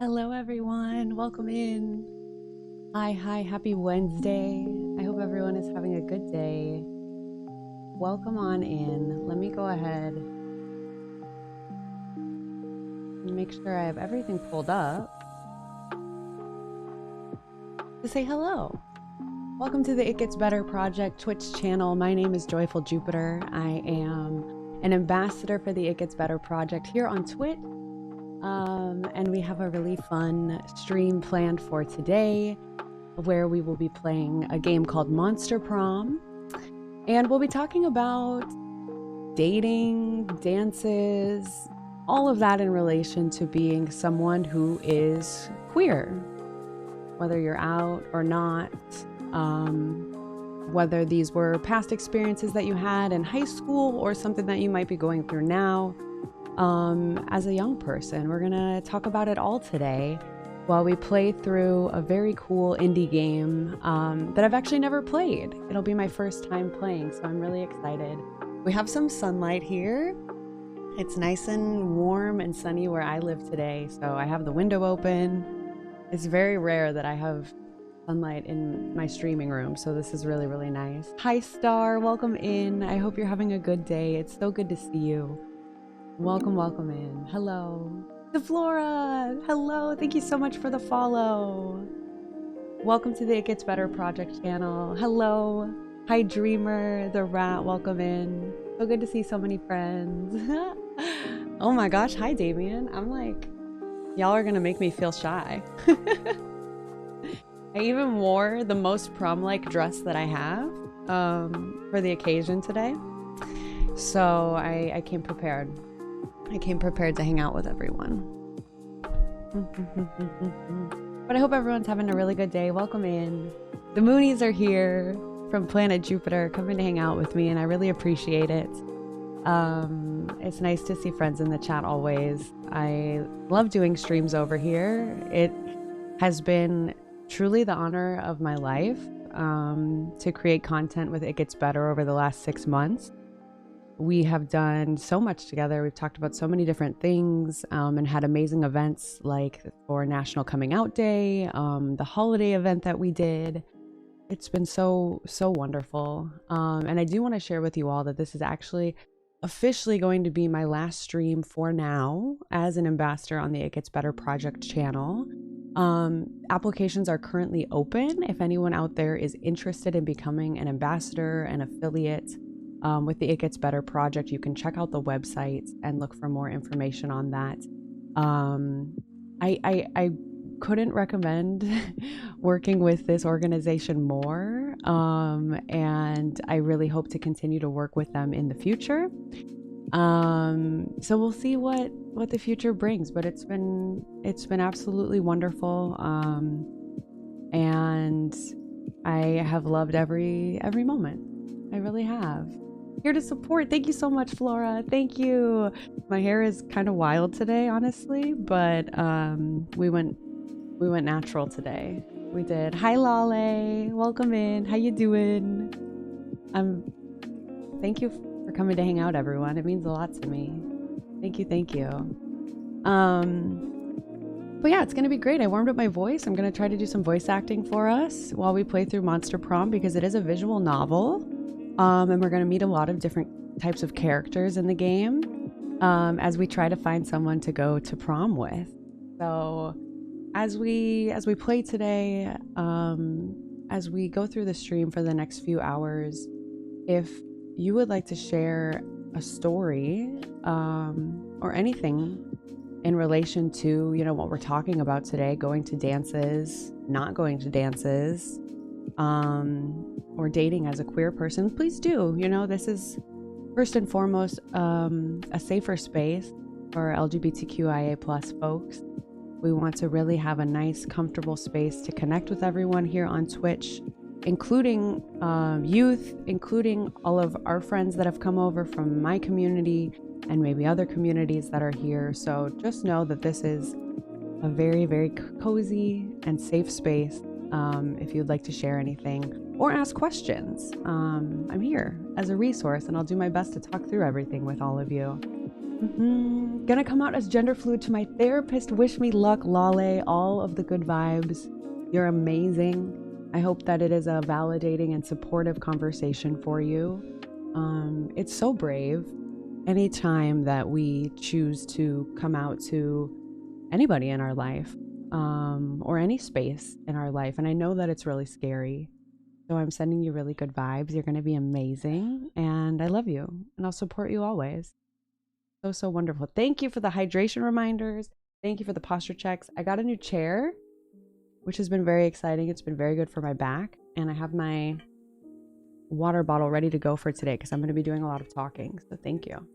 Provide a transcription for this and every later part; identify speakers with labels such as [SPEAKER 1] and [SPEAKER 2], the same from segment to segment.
[SPEAKER 1] Hello everyone, welcome in. Hi, happy Wednesday. I hope everyone is having a good day. Welcome on in. Let me go ahead and make sure I have everything pulled up to say hello. Welcome to the It Gets Better Project Twitch channel. My name is Joyful Jupiter. I am an ambassador for the It Gets Better Project here on Twitch. And we have a really fun stream planned for today where we will be playing a game called Monster Prom. And we'll be talking about dating, dances, all of that in relation to being someone who is queer. Whether you're out or not, whether these were past experiences that you had in high school or something that you might be going through now. As a young person, we're gonna talk about it all today while we play through a very cool indie game that I've actually never played. It'll be my first time playing, so I'm really excited. We have some sunlight here. It's nice and warm and sunny where I live today, so I have the window open. It's very rare that I have sunlight in my streaming room, so this is really, really nice. Hi Star, welcome in. I hope you're having a good day. It's so good to see you. Welcome in. Hello. DeFlora, hello. Thank you so much for the follow. Welcome to the It Gets Better Project channel. Hello. Hi Dreamer, the rat, welcome in. So good to see so many friends. Oh my gosh, hi Damien. I'm like, y'all are gonna make me feel shy. I even wore the most prom-like dress that I have for the occasion today. So I came prepared. I came prepared to hang out with everyone. But I hope everyone's having a really good day. Welcome in. The Moonies are here from planet Jupiter, coming to hang out with me, and I really appreciate it. It's nice to see friends in the chat always. I love doing streams over here. It has been truly the honor of my life to create content with It Gets Better over the last 6 months. We have done so much together. We've talked about so many different things and had amazing events like for National Coming Out Day, the holiday event that we did. It's been so wonderful. And I do want to share with you all that this is actually officially going to be my last stream for now as an ambassador on the It Gets Better Project channel. Applications are currently open. If anyone out there is interested in becoming an ambassador, an affiliate, with the It Gets Better Project, you can check out the website and look for more information on that. I couldn't recommend working with this organization more, and I really hope to continue to work with them in the future. So we'll see what the future brings, but it's been absolutely wonderful, and I have loved every moment. I really have. Here to support. Thank you so much, Flora. Thank you. My hair is kind of wild today, honestly, but we went natural today. We did. Hi, Lale. Welcome in. How you doing? Thank you for coming to hang out, everyone. It means a lot to me. Thank you. But yeah, it's gonna be great. I warmed up my voice. I'm gonna try to do some voice acting for us while we play through Monster Prom because it is a visual novel. And we're going to meet a lot of different types of characters in the game as we try to find someone to go to prom with. So as we play today, as we go through the stream for the next few hours, if you would like to share a story or anything in relation to, you know, what we're talking about today, going to dances, not going to dances, or dating as a queer person, please do. You know, this is first and foremost a safer space for LGBTQIA+ folks. We want to really have a nice, comfortable space to connect with everyone here on Twitch, including youth, including all of our friends that have come over from my community and maybe other communities that are here. So just know that this is a very, very cozy and safe space. If you'd like to share anything or ask questions, I'm here as a resource and I'll do my best to talk through everything with all of you. Gonna come out as gender fluid to my therapist. Wish me luck, Lale. All of the good vibes. You're amazing. I hope that it is a validating and supportive conversation for you. It's so brave anytime that we choose to come out to anybody in our life, or any space in our life. And I know that it's really scary. So I'm sending you really good vibes. You're going to be amazing. And I love you. And I'll support you always. So wonderful. Thank you for the hydration reminders. Thank you for the posture checks. I got a new chair, which has been very exciting. It's been very good for my back. And I have my water bottle ready to go for today because I'm going to be doing a lot of talking. So thank you.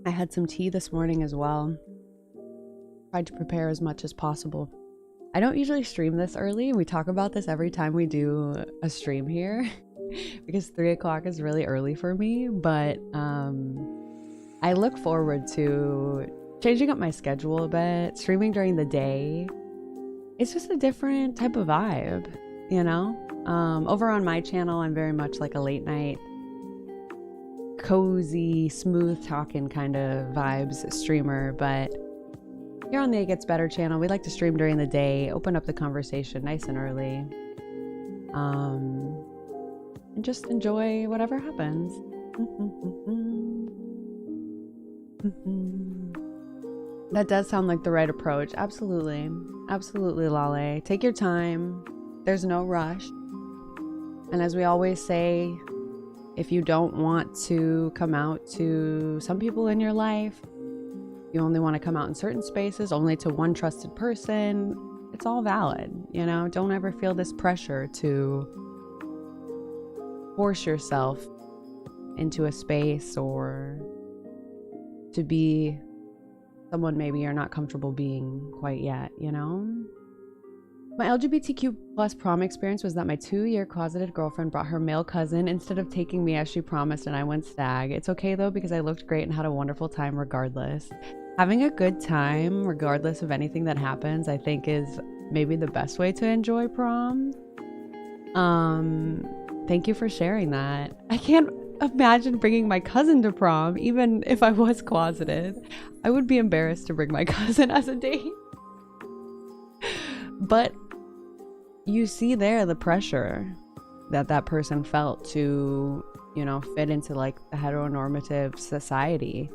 [SPEAKER 1] I had some tea this morning as well. Tried to prepare as much as possible. I don't usually stream this early. We talk about this every time we do a stream here because 3 o'clock is really early for me. But I look forward to changing up my schedule a bit, streaming during the day. It's just a different type of vibe, you know? Over on my channel, I'm very much like a late night, cozy, smooth talking kind of vibes streamer, but here on the It Gets Better channel, we like to stream during the day, open up the conversation nice and early, and just enjoy whatever happens. That does sound like the right approach. Absolutely. Absolutely, Lale. Take your time. There's no rush. And as we always say, if you don't want to come out to some people in your life, you only want to come out in certain spaces, only to one trusted person, it's all valid, you know? Don't ever feel this pressure to force yourself into a space or to be someone maybe you're not comfortable being quite yet, you know? My LGBTQ plus prom experience was that my 2-year closeted girlfriend brought her male cousin instead of taking me as she promised, and I went stag. It's okay though, because I looked great and had a wonderful time regardless. Having a good time regardless of anything that happens, I think is maybe the best way to enjoy prom. Thank you for sharing that. I can't imagine bringing my cousin to prom, even if I was closeted. I would be embarrassed to bring my cousin as a date. But you see there the pressure that that person felt to, you know, fit into like the heteronormative society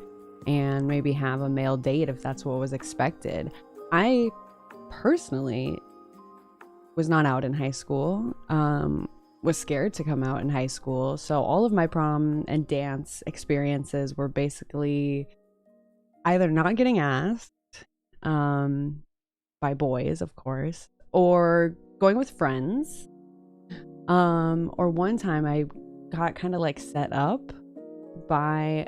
[SPEAKER 1] and maybe have a male date if that's what was expected. I personally was not out in high school, was scared to come out in high school. So all of my prom and dance experiences were basically either not getting asked, by boys, of course, or going with friends. Or one time I got kind of like set up by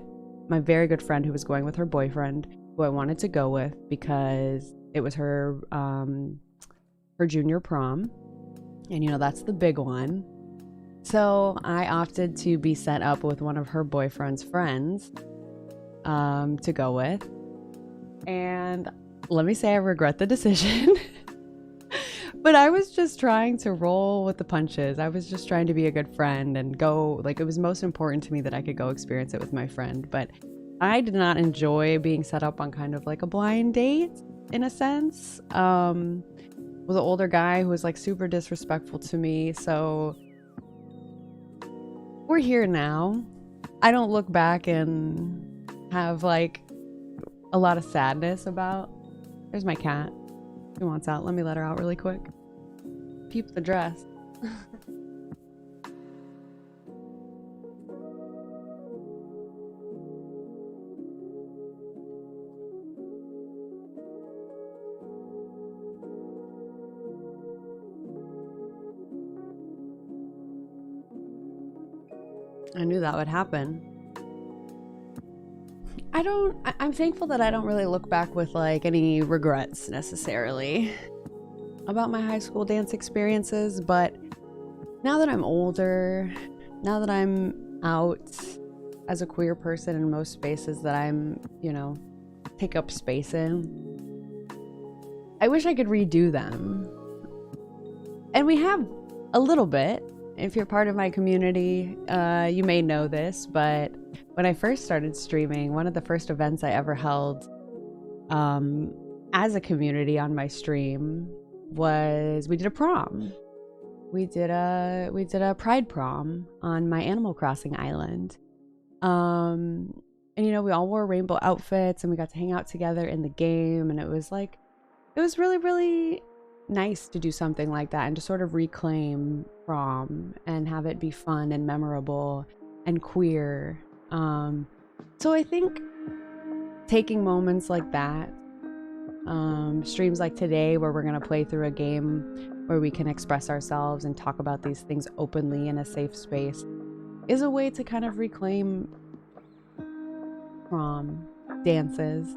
[SPEAKER 1] my very good friend who was going with her boyfriend, who I wanted to go with because it was her junior prom. And, you know, that's the big one. So I opted to be set up with one of her boyfriend's friends to go with. And let me say I regret the decision. But I was just trying to roll with the punches. I was just trying to be a good friend and go, like, it was most important to me that I could go experience it with my friend. But I did not enjoy being set up on kind of like a blind date, in a sense. With an older guy who was like super disrespectful to me. So we're here now. I don't look back and have like a lot of sadness about. There's my cat. She wants out. Let me let her out really quick. Peep the dress. I knew that would happen. I'm thankful that I don't really look back with like any regrets necessarily about my high school dance experiences, but now that I'm older, now that I'm out as a queer person in most spaces that I'm, you know, take up space in, I wish I could redo them. And we have a little bit if you're part of my community, you may know this, but when I first started streaming, one of the first events I ever held as a community on my stream was we did a prom. We did a pride prom on my Animal Crossing island. And you know, we all wore rainbow outfits and we got to hang out together in the game, and it was really, really nice to do something like that and to sort of reclaim prom and have it be fun and memorable and queer. So I think taking moments like that, streams like today where we're going to play through a game where we can express ourselves and talk about these things openly in a safe space, is a way to kind of reclaim prom, dances,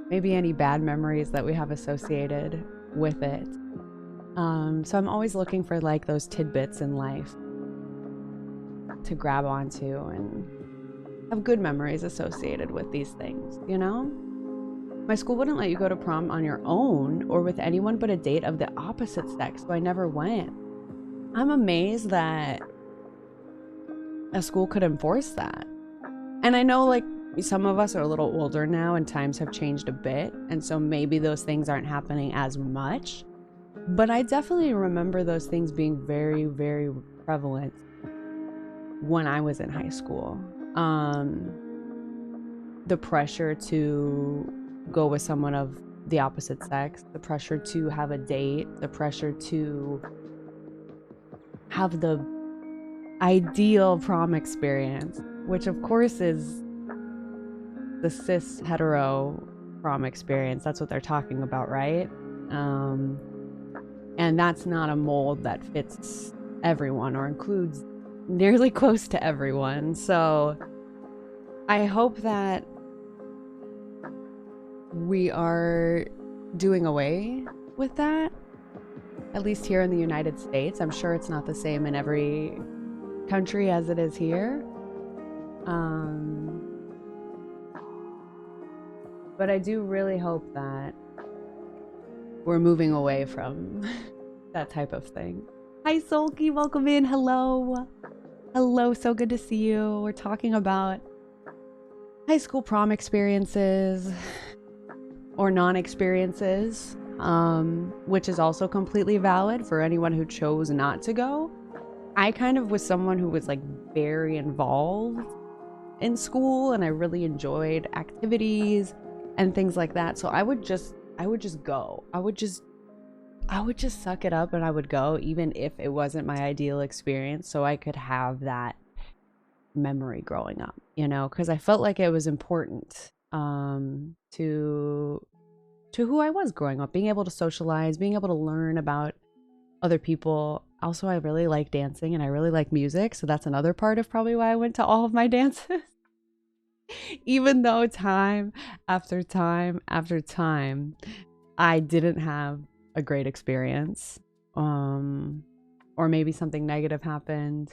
[SPEAKER 1] maybe any bad memories that we have associated with it. So I'm always looking for like those tidbits in life to grab onto and have good memories associated with these things, you know? My school wouldn't let you go to prom on your own or with anyone but a date of the opposite sex, so I never went. I'm amazed that a school could enforce that. And I know like some of us are a little older now and times have changed a bit, and so maybe those things aren't happening as much. But I definitely remember those things being very, very prevalent when I was in high school. The pressure to go with someone of the opposite sex, the pressure to have a date, the pressure to have the ideal prom experience, which of course is the cis hetero prom experience. That's what they're talking about, right? And that's not a mold that fits everyone or includes nearly close to everyone. So I hope that we are doing away with that, at least here in the United States. I'm sure it's not the same in every country as it is here. But I do really hope that we're moving away from that type of thing. Hi, Solky, welcome in. Hello. Hello, so good to see you. We're talking about high school prom experiences or non-experiences, which is also completely valid for anyone who chose not to go. I kind of was someone who was like very involved in school, and I really enjoyed activities and things like that. So I would just go. I would just suck it up and I would go, even if it wasn't my ideal experience, so I could have that memory growing up, you know, because I felt like it was important to who I was growing up, being able to socialize, being able to learn about other people. Also, I really like dancing and I really like music, so that's another part of probably why I went to all of my dances. Even though time after time after time I didn't have a great experience, or maybe something negative happened,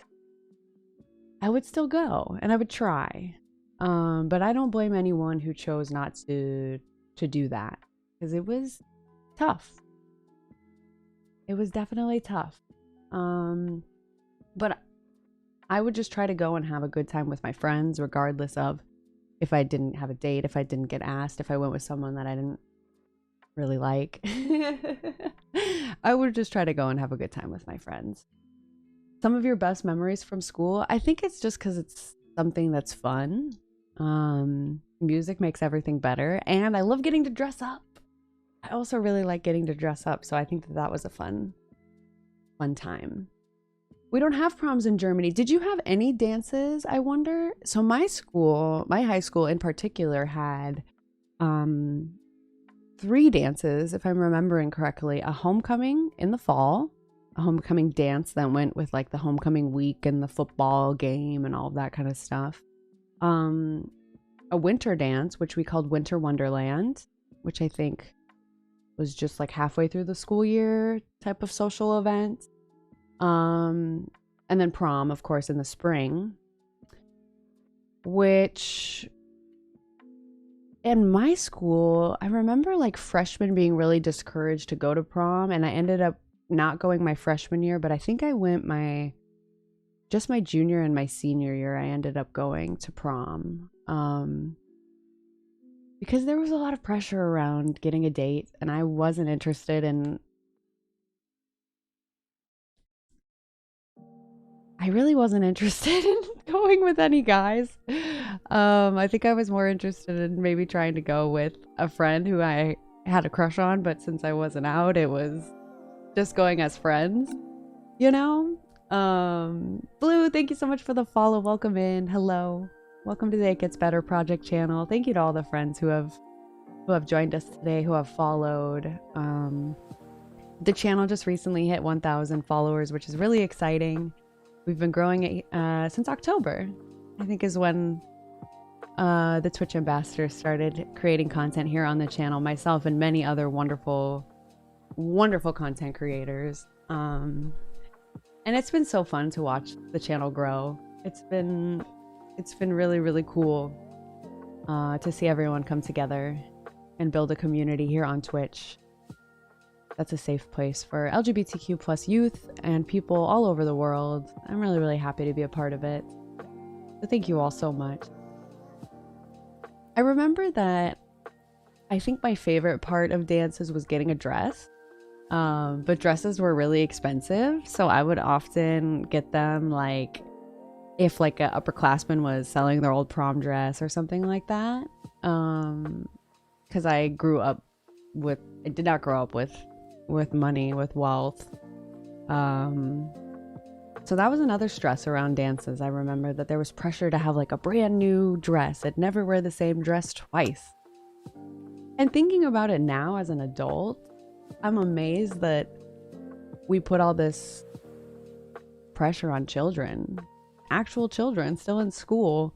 [SPEAKER 1] I would still go and I would try. But I don't blame anyone who chose not to do that, because it was tough. It was definitely tough. But I would just try to go and have a good time with my friends, regardless of if I didn't have a date, if I didn't get asked, if I went with someone that I didn't really like. I would just try to go and have a good time with my friends. Some of your best memories from school, I think it's just because it's something that's fun. Music makes everything better, and I love getting to dress up. I also really like getting to dress up, so I think that was a fun time. We don't have proms in Germany. Did you have any dances, I wonder? So my high school in particular, had 3 dances, if I'm remembering correctly. A homecoming in the fall, a homecoming dance that went with like the homecoming week and the football game and all of that kind of stuff. A winter dance, which we called Winter Wonderland, which I think was just like halfway through the school year type of social event. And then prom, of course, in the spring, which in my school, I remember like freshmen being really discouraged to go to prom, and I ended up not going my freshman year, but I think I went my just my junior and my senior year, I ended up going to prom. Because there was a lot of pressure around getting a date, and I wasn't interested in. I really wasn't interested in going with any guys. I think I was more interested in maybe trying to go with a friend who I had a crush on, but since I wasn't out, it was just going as friends, you know? Blue, thank you so much for the follow. Welcome in. Hello. Welcome to the It Gets Better Project channel. Thank you to all the friends who have joined us today, who have followed. The channel just recently hit 1,000 followers, which is really exciting. We've been growing since October, I think, is when the Twitch ambassadors started creating content here on the channel, myself and many other wonderful content creators. And it's been so fun to watch the channel grow. It's been really, really cool to see everyone come together and build a community here on Twitch. That's a safe place for LGBTQ plus youth and people all over the world. I'm really, really happy to be a part of it. So thank you all so much. I remember that I think my favorite part of dances was getting a dress. But dresses were really expensive, so I would often get them like if like an upperclassman was selling their old prom dress or something like that. Because I did not grow up with money, with wealth. So that was another stress around dances. I remember that there was pressure to have like a brand new dress. I'd never wear the same dress twice. And thinking about it now as an adult, I'm amazed that we put all this pressure on children, actual children still in school,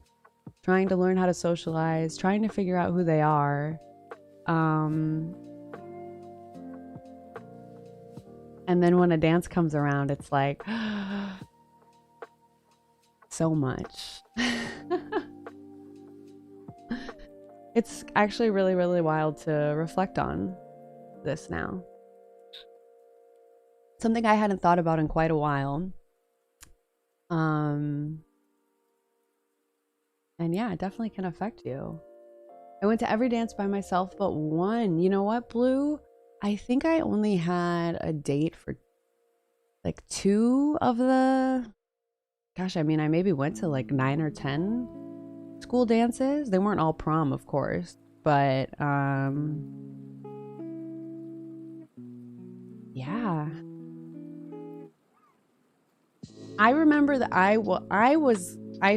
[SPEAKER 1] trying to learn how to socialize, trying to figure out who they are. And then when a dance comes around, it's like, so much. It's actually really, really wild to reflect on this now. Something I hadn't thought about in quite a while. And yeah, it definitely can affect you. I went to every dance by myself but one. You know what, Blue? I think I only had a date for like 2 of the, gosh, I mean, I maybe went to like 9 or 10 school dances. They weren't all prom, of course, but yeah. I remember that I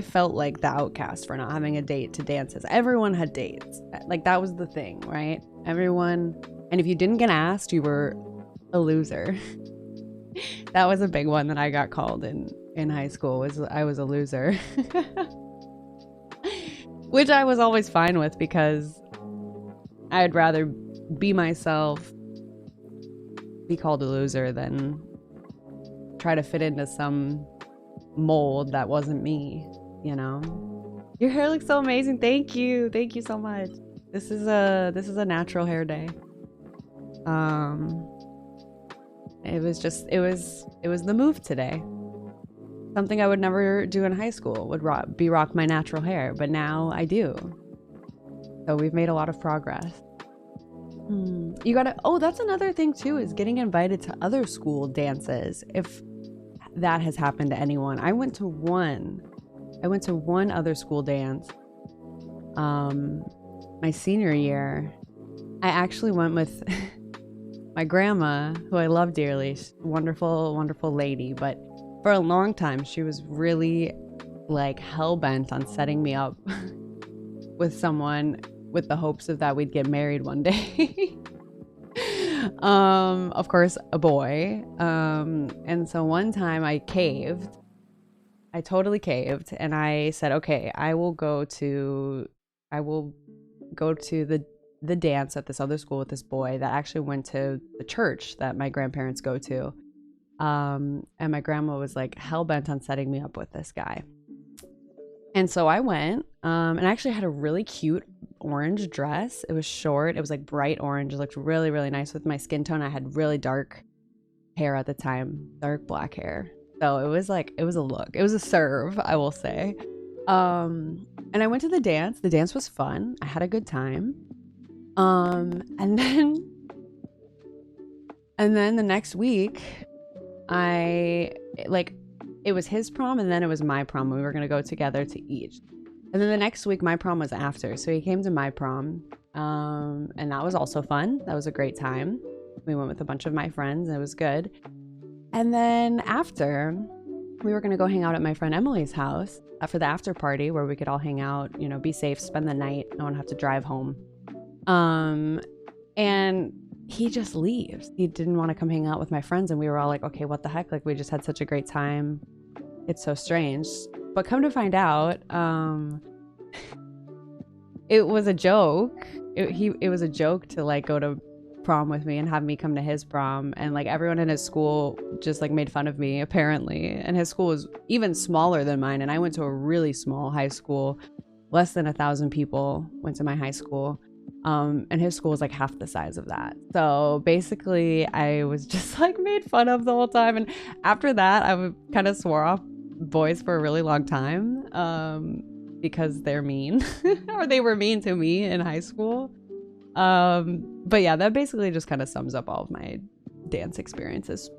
[SPEAKER 1] felt like the outcast for not having a date to dances. Everyone had dates. Like that was the thing, right? Everyone, and if you didn't get asked, you were a loser. That was a big one that I got called in high school, was I was a loser. Which I was always fine with because I'd rather be myself, be called a loser, than try to fit into some mold that wasn't me, you know? Your hair looks so amazing. Thank you. Thank you so much. This is a natural hair day. It was the move today. Something I would never do in high school would rock my natural hair, but now I do. So we've made a lot of progress. You gotta, oh, that's another thing too, is getting invited to other school dances. If that has happened to anyone. I went to one other school dance my senior year. I actually went with my grandma, who I love dearly. She's a wonderful, wonderful lady, but for a long time she was really like hell-bent on setting me up with someone with the hopes of that we'd get married one day. Of course, a boy. And so one time I totally caved, and I said, okay, I will go to the dance at this other school with this boy that actually went to the church that my grandparents go to. And my grandma was like hell-bent on setting me up with this guy. And so I went, and I actually had a really cute orange dress. It was short. It was like bright orange. It looked really, really nice with my skin tone. I had really dark hair at the time, dark black hair. So it was like, it was a look. It was a serve, I will say. And I went to the dance. The dance was fun. I had a good time. And then the next week, it was his prom and then it was my prom. We were going to go together to each. And then the next week, my prom was after. So he came to my prom. And that was also fun. That was a great time. We went with a bunch of my friends. It was good. And then after, we were going to go hang out at my friend Emily's house for the after party where we could all hang out, you know, be safe, spend the night. No one have to drive home. And he just leaves. He didn't want to come hang out with my friends. And we were all like, okay, what the heck? Like, we just had such a great time. It's so strange. But come to find out, it was a joke. It was a joke to like go to prom with me and have me come to his prom, and like everyone in his school just like made fun of me apparently, and his school was even smaller than mine, and I went to a really small high school. Less than 1,000 people went to my high school, and his school was like half the size of that. So basically I was just like made fun of the whole time, and after that I kind of swore off boys for a really long time, because they're mean or they were mean to me in high school. But yeah, that basically just kind of sums up all of my dance experiences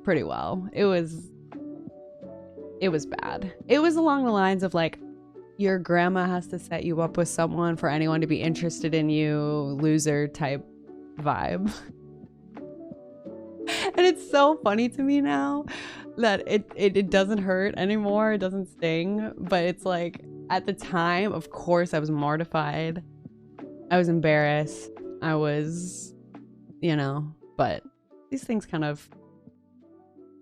[SPEAKER 1] pretty well. It was bad. It was along the lines of like, your grandma has to set you up with someone for anyone to be interested in you, loser type vibe. And it's so funny to me now that it doesn't hurt anymore. It doesn't sting, but it's like, at the time, of course, I was mortified. I was embarrassed. I was, you know, but these things kind of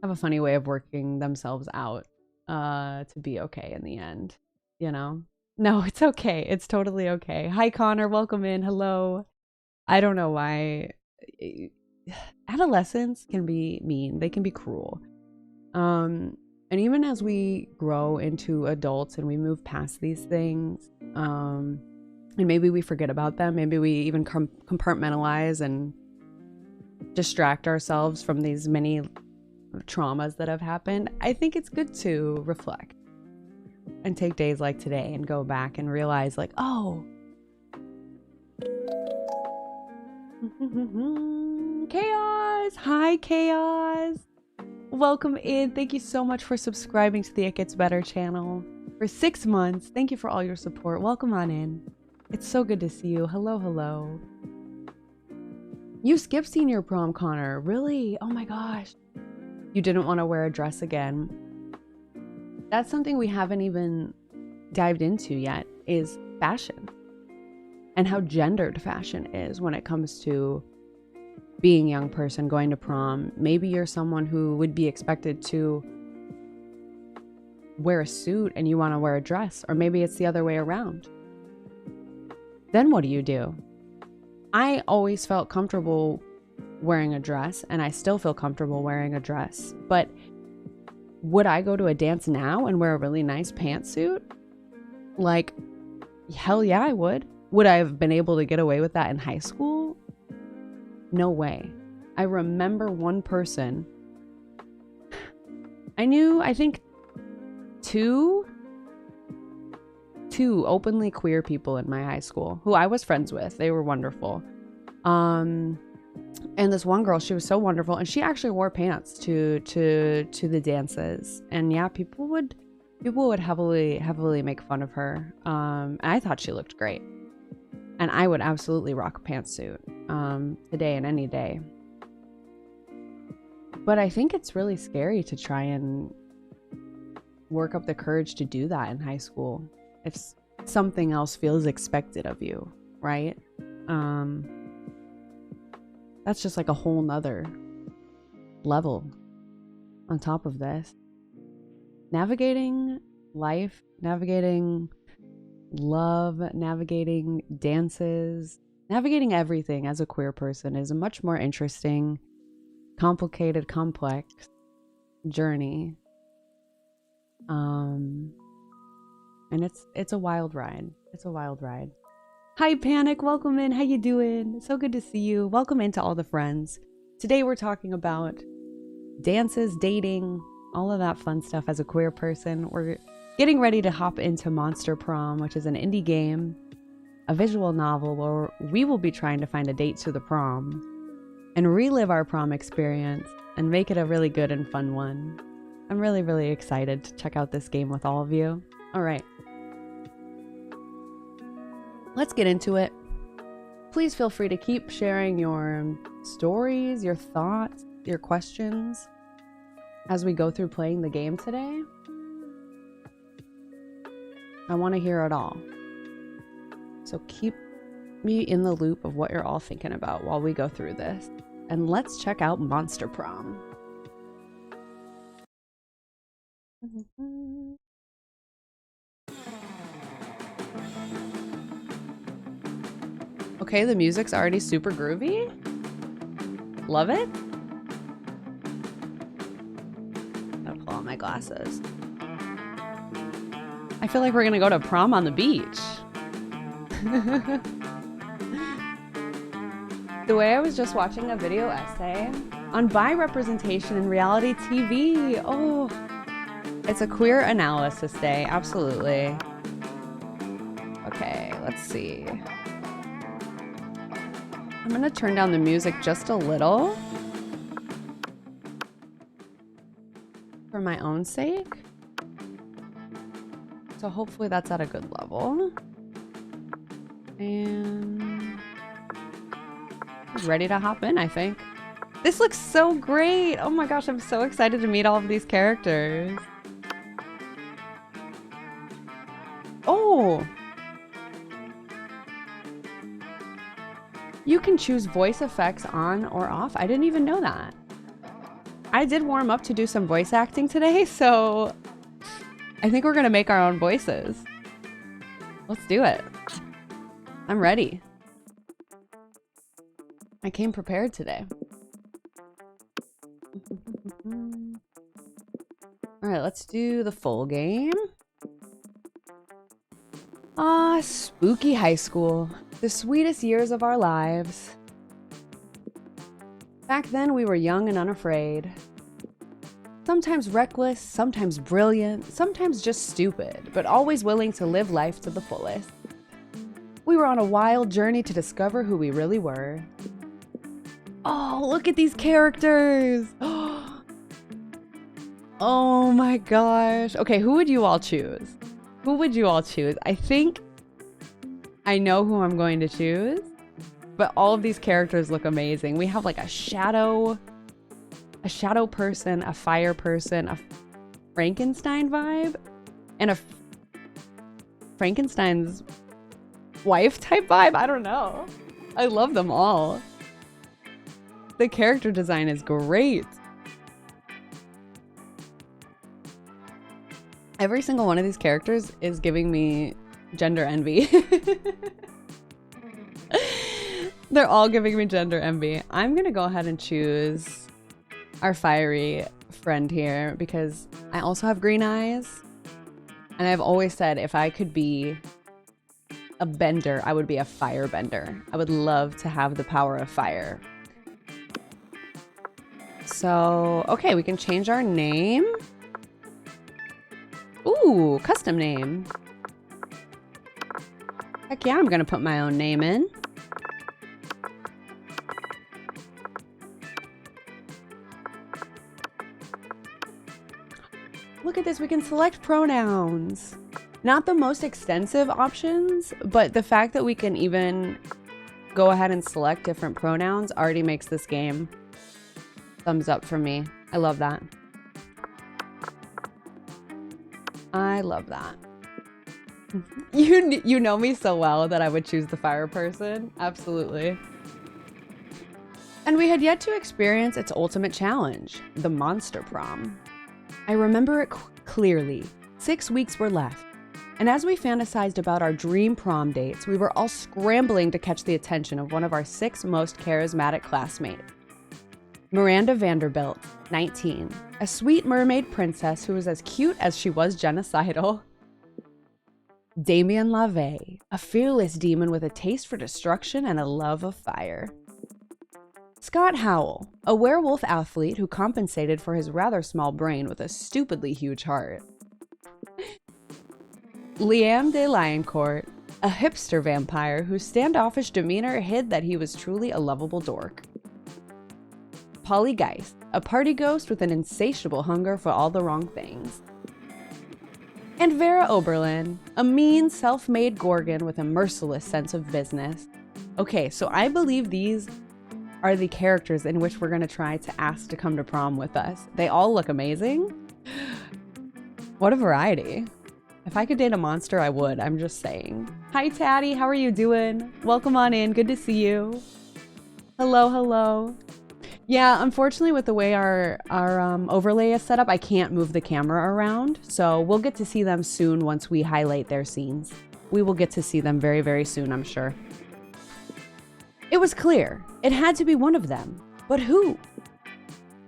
[SPEAKER 1] have a funny way of working themselves out to be okay in the end, you know? No, it's okay. It's totally okay. Hi, Connor. Welcome in. Hello. I don't know why. Adolescents can be mean. They can be cruel. And even as we grow into adults and we move past these things, and maybe we forget about them. Maybe we even compartmentalize and distract ourselves from these many traumas that have happened. I think it's good to reflect and take days like today and go back and realize like, oh, Chaos. Hi, Chaos. Welcome in. Thank you so much for subscribing to the It Gets Better channel for 6 months. Thank you for all your support. Welcome on in. It's so good to see you. Hello, hello. You skipped senior prom, Connor. Really? Oh my gosh. You didn't want to wear a dress again. That's something we haven't even dived into yet, is fashion. And how gendered fashion is when it comes to being a young person going to prom. Maybe you're someone who would be expected to wear a suit and you want to wear a dress, or maybe it's the other way around. Then what do? I always felt comfortable wearing a dress, and I still feel comfortable wearing a dress. But would I go to a dance now and wear a really nice pantsuit? Like, hell yeah, I would. Would I have been able to get away with that in high school? No way. I remember one person. I think two openly queer people in my high school who I was friends with. They were wonderful. And this one girl, she was so wonderful, and she actually wore pants to the dances. And yeah, people would heavily make fun of her. And I thought she looked great. And I would absolutely rock a pantsuit today and any day. But I think it's really scary to try and work up the courage to do that in high school if something else feels expected of you, right? That's just like a whole nother level on top of this. Navigating life, navigating love, navigating dances, navigating everything as a queer person is a much more interesting, complicated, complex journey. And it's a wild ride. It's a wild ride. Hi, Panic. Welcome in. How you doing? So good to see you. Welcome into all the friends. Today we're talking about dances, dating, all of that fun stuff as a queer person. We're getting ready to hop into Monster Prom, which is an indie game, a visual novel where we will be trying to find a date to the prom and relive our prom experience and make it a really good and fun one. I'm really, really excited to check out this game with all of you. All right. Let's get into it. Please feel free to keep sharing your stories, your thoughts, your questions as we go through playing the game today. I want to hear it all. So keep me in the loop of what you're all thinking about while we go through this. And let's check out Monster Prom. Okay, the music's already super groovy. Love it. Gotta pull out my glasses. I feel like we're gonna go to prom on the beach. The way I was just watching a video essay on bi representation in reality TV. Oh, it's a queer analysis day, absolutely. Okay, let's see. I'm gonna turn down the music just a little for my own sake. So hopefully that's at a good level. And ready to hop in, I think. This looks so great. Oh my gosh, I'm so excited to meet all of these characters. Oh! You can choose voice effects on or off. I didn't even know that. I did warm up to do some voice acting today, so I think we're gonna make our own voices. Let's do it. I'm ready. I came prepared today. All right, let's do the full game. Ah, spooky high school. The sweetest years of our lives. Back then, we were young and unafraid. Sometimes reckless, sometimes brilliant, sometimes just stupid, but always willing to live life to the fullest. We were on a wild journey to discover who we really were. Oh, look at these characters! Oh my gosh. Okay, who would you all choose? Who would you all choose? I think I know who I'm going to choose, but all of these characters look amazing. We have like a shadow person, a fire person, a Frankenstein vibe, and a Frankenstein's wife type vibe. I don't know. I love them all. The character design is great. Every single one of these characters is giving me gender envy. They're all giving me gender envy. I'm gonna go ahead and choose our fiery friend here because I also have green eyes. And I've always said if I could be a bender, I would be a firebender. I would love to have the power of fire. So, okay, we can change our name. Ooh, custom name. Heck yeah, I'm gonna put my own name in. Look at this, we can select pronouns. Not the most extensive options, but the fact that we can even go ahead and select different pronouns already makes this game thumbs up for me. I love that. I love that. You know me so well that I would choose the fire person. Absolutely. And we had yet to experience its ultimate challenge, the Monster Prom. I remember it clearly. 6 weeks were left. And as we fantasized about our dream prom dates, we were all scrambling to catch the attention of one of our 6 most charismatic classmates. Miranda Vanderbilt, 19, a sweet mermaid princess who was as cute as she was genocidal. Damien LaVey, a fearless demon with a taste for destruction and a love of fire. Scott Howell, a werewolf athlete who compensated for his rather small brain with a stupidly huge heart. Liam de Lioncourt, a hipster vampire whose standoffish demeanor hid that he was truly a lovable dork. Polly Geist, a party ghost with an insatiable hunger for all the wrong things. And Vera Oberlin, a mean, self-made Gorgon with a merciless sense of business. Okay, so I believe these are the characters in which we're going to try to ask to come to prom with us. They all look amazing. What a variety. If I could date a monster, I would. I'm just saying. Hi, Tatty. How are you doing? Welcome on in. Good to see you. Hello, hello. Yeah, unfortunately, with the way our overlay is set up, I can't move the camera around. So we'll get to see them soon once we highlight their scenes. We will get to see them very, very soon, I'm sure. It was clear. It had to be one of them. But who?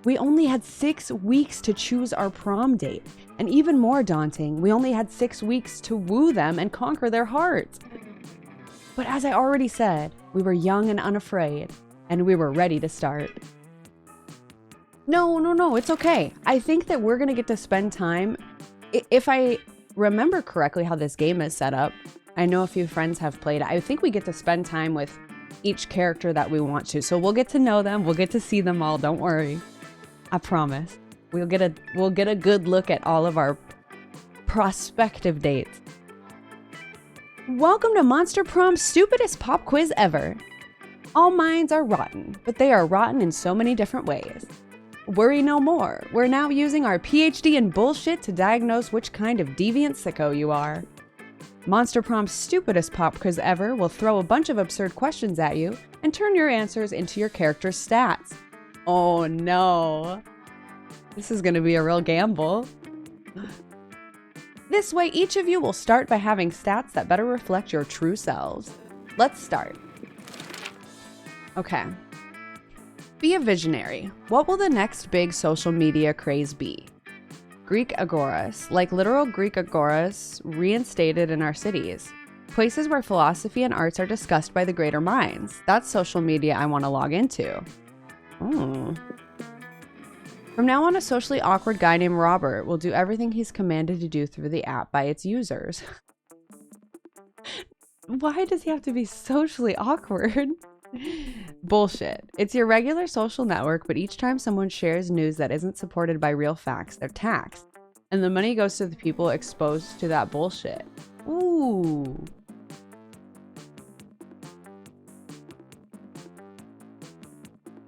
[SPEAKER 1] We only had 6 weeks to choose our prom date. And even more daunting, we only had 6 weeks to woo them and conquer their hearts. But as I already said, we were young and unafraid, and we were ready to start. No, it's okay. I think that we're gonna get to spend time. If I remember correctly how this game is set up, I know a few friends have played it. I think we get to spend time with each character that we want to. So we'll get to know them. We'll get to see them all. Don't worry. I promise. We'll get a good look at all of our prospective dates. Welcome to Monster Prom's stupidest pop quiz ever. All minds are rotten, but they are rotten in so many different ways. Worry no more. We're now using our PhD in bullshit to diagnose which kind of deviant sicko you are. Monster Prom's stupidest pop quiz ever will throw a bunch of absurd questions at you and turn your answers into your character's stats. Oh no. This is going to be a real gamble. This way, each of you will start by having stats that better reflect your true selves. Let's start. Okay. Be a visionary. What will the next big social media craze be? Greek agoras, like literal Greek agoras reinstated in our cities. Places where philosophy and arts are discussed by the greater minds. That's social media I want to log into. From now on, a socially awkward guy named Robert will do everything he's commanded to do through the app by its users. Why does he have to be socially awkward? Bullshit. It's your regular social network, but each time someone shares news that isn't supported by real facts, they're taxed. And the money goes to the people exposed to that bullshit. Ooh.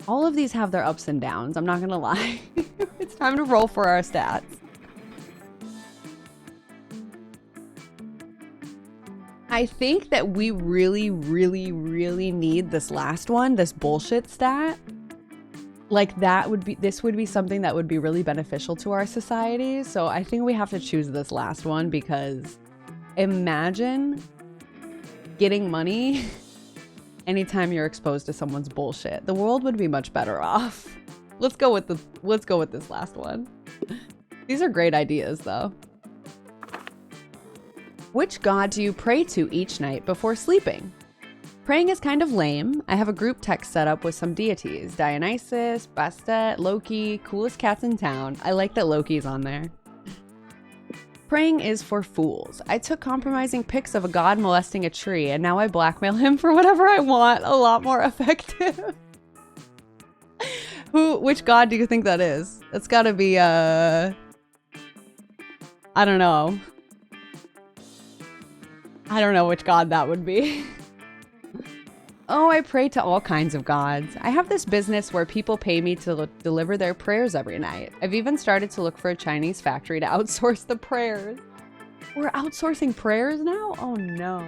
[SPEAKER 1] All of these have their ups and downs, I'm not gonna lie. It's time to roll for our stats. I think that we really need this last one, this bullshit stat. Like this would be something that would be really beneficial to our society. So I think we have to choose this last one because imagine getting money anytime you're exposed to someone's bullshit. The world would be much better off. Let's go with this last one. These are great ideas though. Which god do you pray to each night before sleeping? Praying is kind of lame. I have a group text set up with some deities. Dionysus, Bastet, Loki, coolest cats in town. I like that Loki's on there. Praying is for fools. I took compromising pics of a god molesting a tree and now I blackmail him for whatever I want. A lot more effective. Which god do you think that is? It's gotta be, I don't know. I don't know which god that would be. Oh, I pray to all kinds of gods. I have this business where people pay me to deliver their prayers every night. I've even started to look for a Chinese factory to outsource the prayers. We're outsourcing prayers now? Oh no.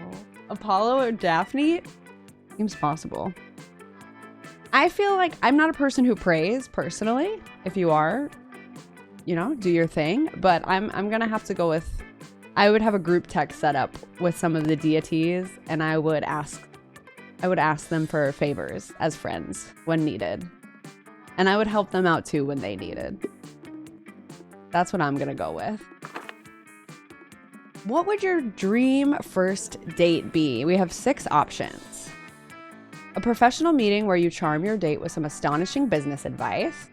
[SPEAKER 1] Apollo or Daphne? Seems possible. I feel like I'm not a person who prays personally. If you are, you know, do your thing. But I'm gonna have to go with, I would have a group text set up with some of the deities and I would ask them for favors as friends when needed. And I would help them out too when they needed. That's what I'm gonna go with. What would your dream first date be? We have 6 options. A professional meeting where you charm your date with some astonishing business advice.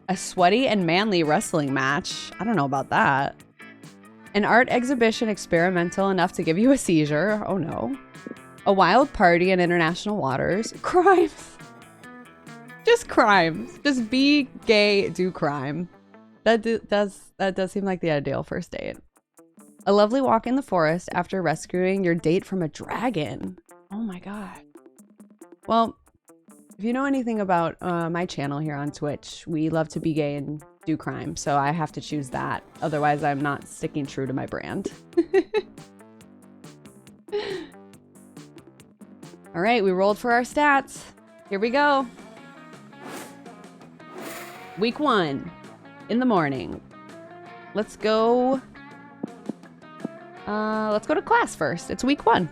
[SPEAKER 1] A sweaty and manly wrestling match. I don't know about that. An art exhibition experimental enough to give you a seizure. Oh no. A wild party in international waters. Crimes. Just crimes. Just be gay, do crime. That does seem like the ideal first date. A lovely walk in the forest after rescuing your date from a dragon. Oh my god. Well, if you know anything about my channel here on Twitch, we love to be gay and do crime, so I have to choose that. Otherwise, I'm not sticking true to my brand. All right, we rolled for our stats. Here we go. Week 1 in the morning. Let's go to class first. It's week 1.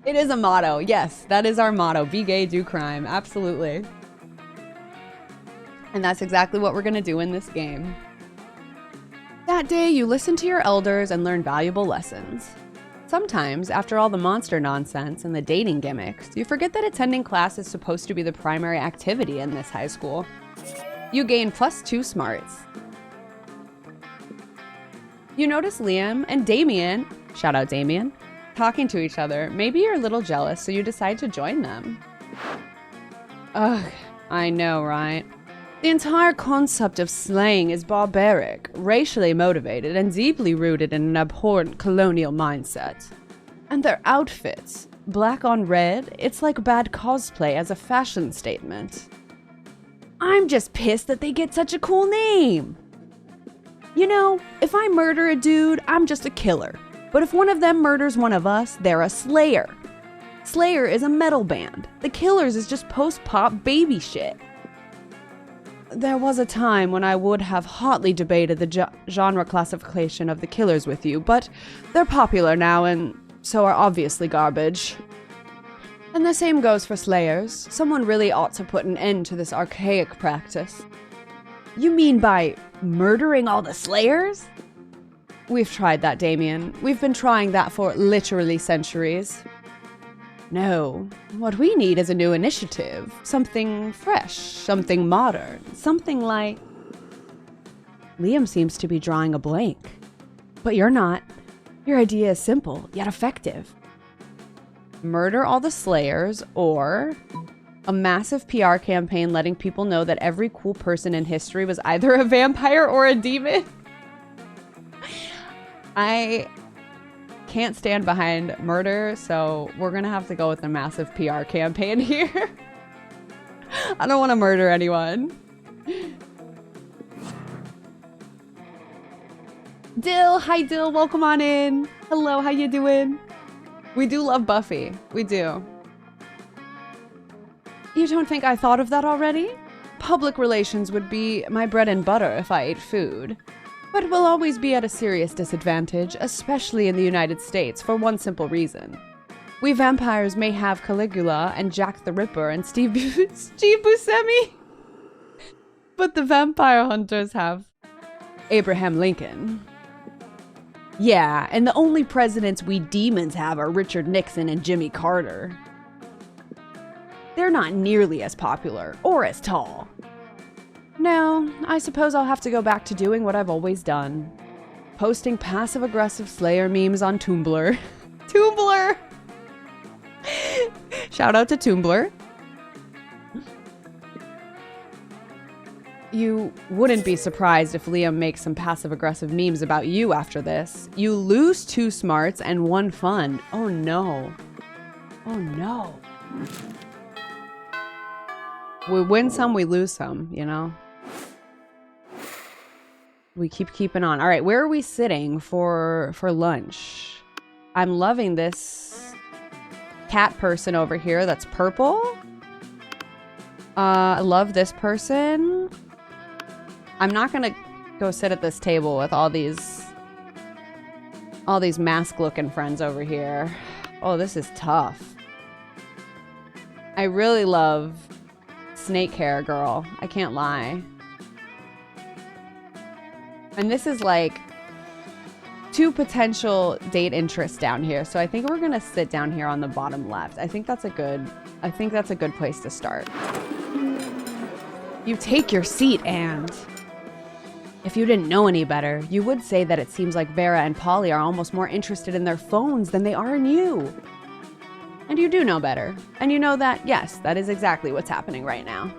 [SPEAKER 1] It is a motto. Yes, that is our motto. Be gay, do crime. Absolutely. And that's exactly what we're going to do in this game. That day, you listen to your elders and learn valuable lessons. Sometimes, after all the monster nonsense and the dating gimmicks, you forget that attending class is supposed to be the primary activity in this high school. You gain +2 smarts. You notice Liam and Damien, shout out Damien, talking to each other. Maybe you're a little jealous, so you decide to join them. Ugh, I know, right? The entire concept of slaying is barbaric, racially motivated, and deeply rooted in an abhorrent colonial mindset. And their outfits, black on red, it's like bad cosplay as a fashion statement. I'm just pissed that they get such a cool name. You know, if I murder a dude, I'm just a killer. But if one of them murders one of us, they're a slayer. Slayer is a metal band. The Killers is just post-pop baby shit. There was a time when I would have hotly debated the genre classification of the Killers with you, but they're popular now and so are obviously garbage. And the same goes for Slayers. Someone really ought to put an end to this archaic practice. You mean by murdering all the Slayers? We've tried that, Damien. We've been trying that for literally centuries. No, what we need is a new initiative. Something fresh, something modern, something like... Liam seems to be drawing a blank. But you're not. Your idea is simple, yet effective. Murder all the Slayers, or a massive PR campaign letting people know that every cool person in history was either a vampire or a demon. I can't stand behind murder, so we're gonna have to go with a massive PR campaign here. I don't want to murder anyone. Dill, hi Dill, welcome on in. Hello, how you doing? We do love Buffy, we do. You don't think I thought of that already? Public relations would be my bread and butter if I ate food. But we'll always be at a serious disadvantage, especially in the United States, for one simple reason. We vampires may have Caligula and Jack the Ripper and Steve Buscemi, but the vampire hunters have Abraham Lincoln. Yeah, and the only presidents we demons have are Richard Nixon and Jimmy Carter. They're not nearly as popular, or as tall. No, I suppose I'll have to go back to doing what I've always done. Posting passive-aggressive Slayer memes on Tumblr. Tumblr! Shout out to Tumblr. You wouldn't be surprised if Liam makes some passive-aggressive memes about you after this. You lose 2 smarts and 1 fun. Oh no. Oh no. We win some, we lose some, you know? We keep keeping on. All right, where are we sitting for lunch? I'm loving this cat person over here that's purple. I love this person. I'm not gonna go sit at this table with all these mask-looking friends over here. Oh, this is tough. I really love snake hair girl. I can't lie. And this is like two potential date interests down here. So I think we're gonna sit down here on the bottom left. I think that's a good place to start. You take your seat, and if you didn't know any better, you would say that it seems like Vera and Polly are almost more interested in their phones than they are in you. And you do know better. And you know that, yes, that is exactly what's happening right now.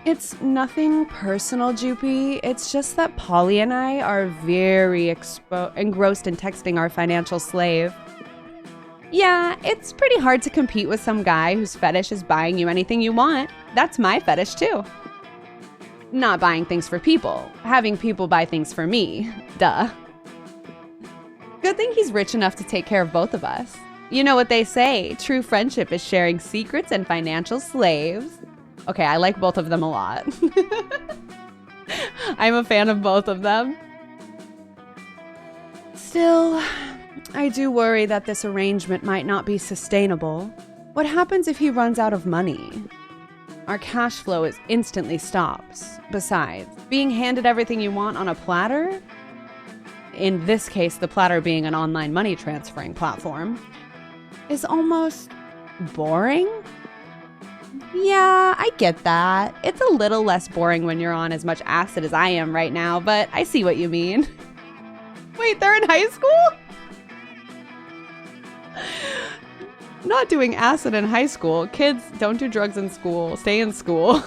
[SPEAKER 1] It's nothing personal, Joopy. It's just that Polly and I are very engrossed in texting our financial slave. Yeah, it's pretty hard to compete with some guy whose fetish is buying you anything you want. That's my fetish, too. Not buying things for people, having people buy things for me. Duh. Good thing he's rich enough to take care of both of us. You know what they say, true friendship is sharing secrets and financial slaves. Okay, I like both of them a lot. I'm a fan of both of them. Still, I do worry that this arrangement might not be sustainable. What happens if he runs out of money? Our cash flow is instantly stops. Besides, being handed everything you want on a platter, in this case, the platter being an online money transferring platform, is almost boring. Yeah, I get that. It's a little less boring when you're on as much acid as I am right now, but I see what you mean. Wait, they're in high school? Not doing acid in high school. Kids, don't do drugs in school. Stay in school.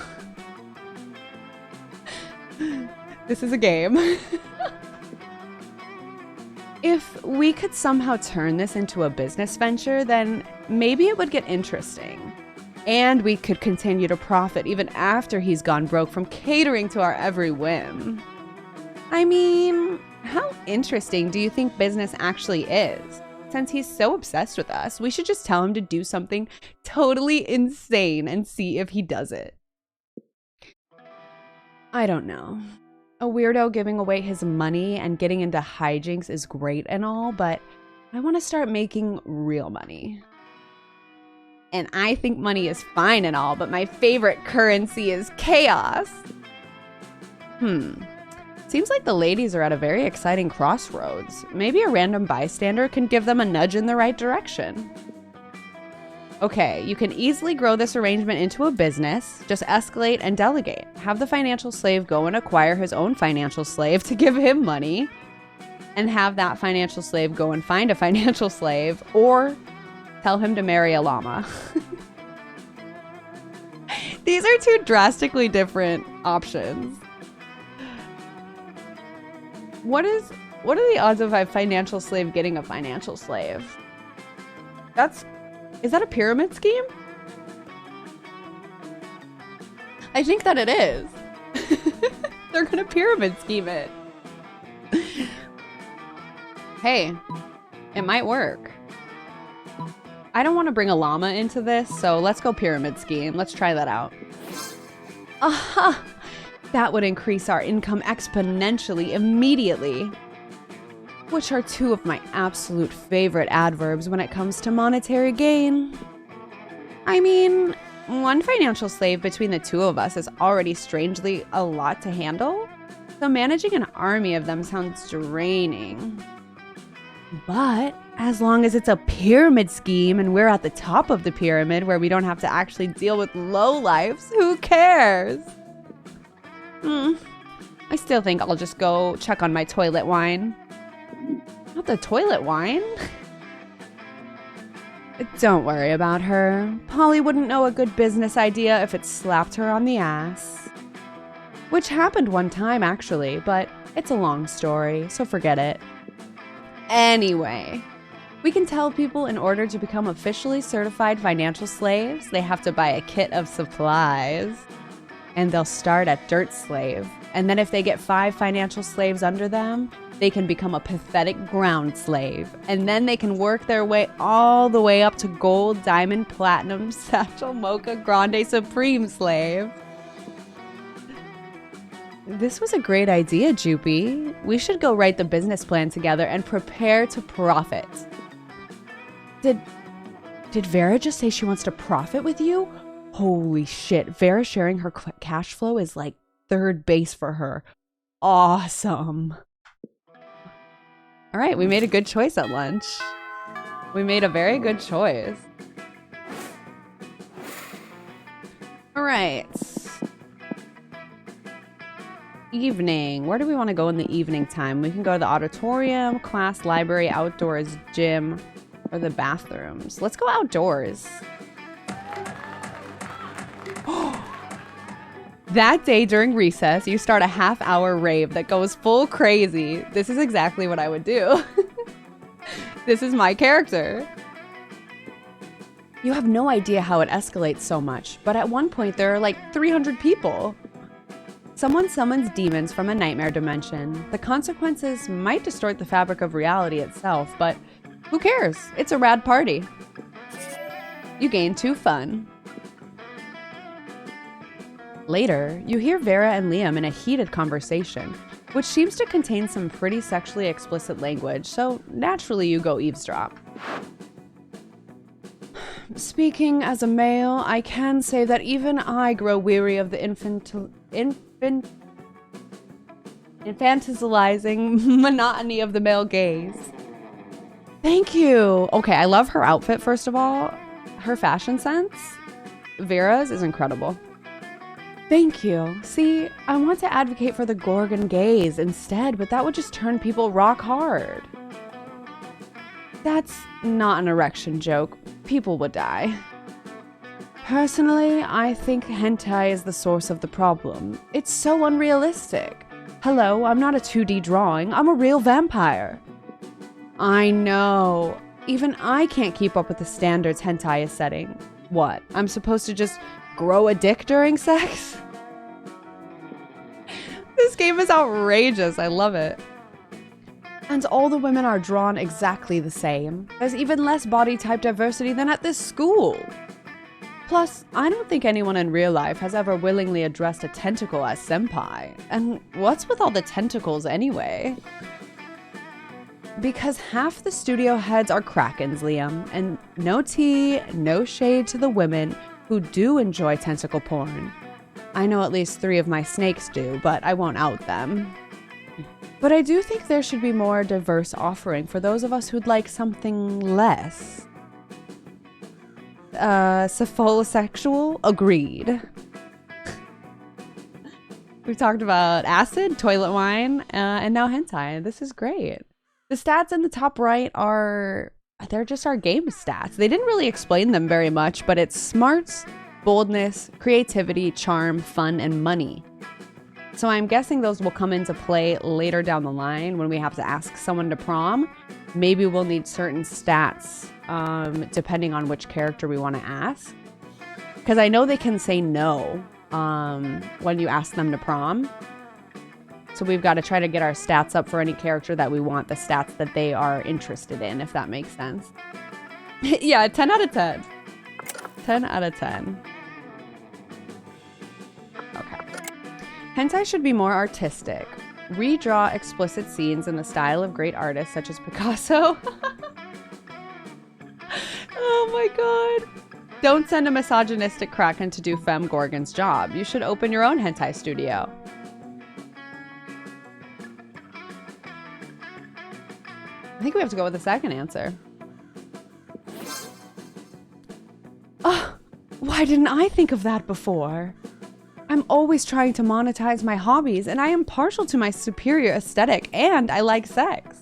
[SPEAKER 1] This is a game. If we could somehow turn this into a business venture, then maybe it would get interesting. And we could continue to profit even after he's gone broke from catering to our every whim. I mean, how interesting do you think business actually is? Since he's so obsessed with us, we should just tell him to do something totally insane and see if he does it. I don't know. A weirdo giving away his money and getting into hijinks is great and all, but I want to start making real money. And I think money is fine and all, but my favorite currency is chaos. Seems like the ladies are at a very exciting crossroads. Maybe a random bystander can give them a nudge in the right direction. Okay, you can easily grow this arrangement into a business. Just escalate and delegate. Have the financial slave go and acquire his own financial slave to give him money. And have that financial slave go and find a financial slave, or tell him to marry a llama. These are two drastically different options. What are the odds of a financial slave getting a financial slave? Is that a pyramid scheme? I think that it is. They're gonna pyramid scheme it. Hey, it might work. I don't want to bring a llama into this, so let's go pyramid scheme. Let's try that out. Aha! That would increase our income exponentially immediately. Which are two of my absolute favorite adverbs when it comes to monetary gain. I mean, one financial slave between the two of us is already strangely a lot to handle, so managing an army of them sounds draining. But as long as it's a pyramid scheme and we're at the top of the pyramid where we don't have to actually deal with lowlifes, who cares? I still think I'll just go check on my toilet wine. Not the toilet wine? Don't worry about her. Polly wouldn't know a good business idea if it slapped her on the ass. Which happened one time, actually, but it's a long story, so forget it. Anyway, we can tell people in order to become officially certified financial slaves, they have to buy a kit of supplies. And they'll start at dirt slave. And then if they get 5 financial slaves under them, they can become a pathetic ground slave. And then they can work their way all the way up to gold, diamond, platinum, satchel, mocha, grande, supreme slave. This was a great idea, Joopy. We should go write the business plan together and prepare to profit. Did Vera just say she wants to profit with you? Holy shit, Vera sharing her cash flow is like third base for her. Awesome. All right, we made a good choice at lunch. We made a very good choice. All right. Evening. Where do we want to go in the evening time? We can go to the auditorium, class, library, outdoors, gym, or the bathrooms. Let's go outdoors. That day during recess, you start a half-hour rave that goes full crazy. This is exactly what I would do. This is my character. You have no idea how it escalates so much, but at one point there are like 300 people. Someone summons demons from a nightmare dimension. The consequences might distort the fabric of reality itself, but who cares? It's a rad party. You gain 2 fun. Later, you hear Vera and Liam in a heated conversation, which seems to contain some pretty sexually explicit language, so naturally you go eavesdrop. Speaking as a male, I can say that even I grow weary of the infantilizing monotony of the male gaze. Thank you. Okay, I love her outfit, first of all. Her fashion sense. Vera's is incredible. Thank you. See, I want to advocate for the Gorgon gaze instead, but that would just turn people rock hard. That's not an erection joke. People would die. Personally, I think hentai is the source of the problem. It's so unrealistic. Hello, I'm not a 2D drawing. I'm a real vampire. I know. Even I can't keep up with the standards hentai is setting. What? I'm supposed to just grow a dick during sex? This game is outrageous. I love it. And all the women are drawn exactly the same. There's even less body type diversity than at this school. Plus, I don't think anyone in real life has ever willingly addressed a tentacle as senpai. And what's with all the tentacles anyway? Because half the studio heads are Krakens, Liam, and no tea, no shade to the women who do enjoy tentacle porn. I know at least 3 of my snakes do, but I won't out them. But I do think there should be more diverse offering for those of us who'd like something less. Cephalosexual? Agreed. We've talked about acid, toilet wine, and now hentai. This is great. The stats in the top right they're just our game stats. They didn't really explain them very much, but it's smarts, boldness, creativity, charm, fun, and money. So I'm guessing those will come into play later down the line when we have to ask someone to prom. Maybe we'll need certain stats depending on which character we want to ask. Because I know they can say no when you ask them to prom. So we've got to try to get our stats up for any character that we want the stats that they are interested in, if that makes sense. Yeah, 10 out of 10. 10 out of 10. Okay. Hentai should be more artistic. Redraw explicit scenes in the style of great artists such as Picasso. Oh my god. Don't send a misogynistic kraken to do Femme Gorgon's job. You should open your own hentai studio. I think we have to go with the second answer. Oh, why didn't I think of that before? I'm always trying to monetize my hobbies, and I am partial to my superior aesthetic, and I like sex.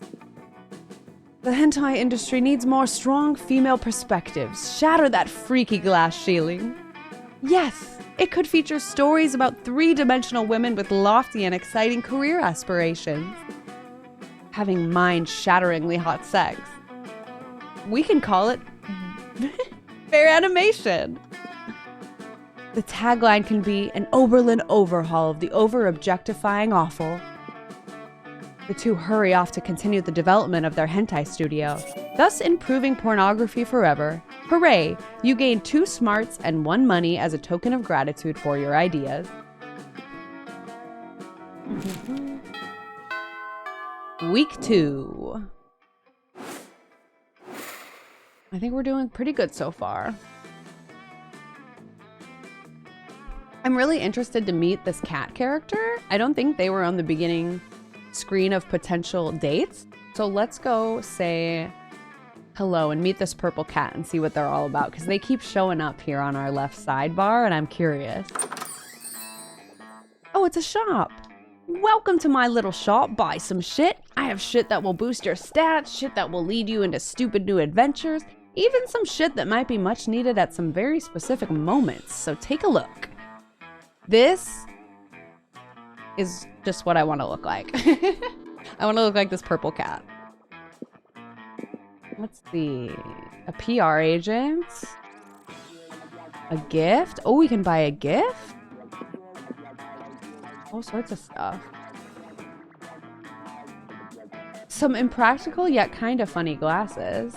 [SPEAKER 1] The hentai industry needs more strong female perspectives. Shatter that freaky glass ceiling. Yes, it could feature stories about 3-dimensional women with lofty and exciting career aspirations. Having mind-shatteringly hot sex. We can call it fair animation. The tagline can be an Oberlin overhaul of the over-objectifying awful. The two hurry off to continue the development of their hentai studio, thus improving pornography forever. Hooray! You gain 2 smarts and 1 money as a token of gratitude for your ideas. Week 2. I think we're doing pretty good so far. I'm really interested to meet this cat character. I don't think they were on the beginning screen of potential dates. So let's go say hello and meet this purple cat and see what they're all about, because they keep showing up here on our left sidebar and I'm curious. Oh, it's a shop. Welcome to my little shop. Buy some shit. I have shit that will boost your stats, shit that will lead you into stupid new adventures, even some shit that might be much needed at some very specific moments. So take a look. This is just what I want to look like. I want to look like this purple cat. Let's see. A PR agent. A gift. Oh, we can buy a gift? All sorts of stuff. Some impractical yet kind of funny glasses.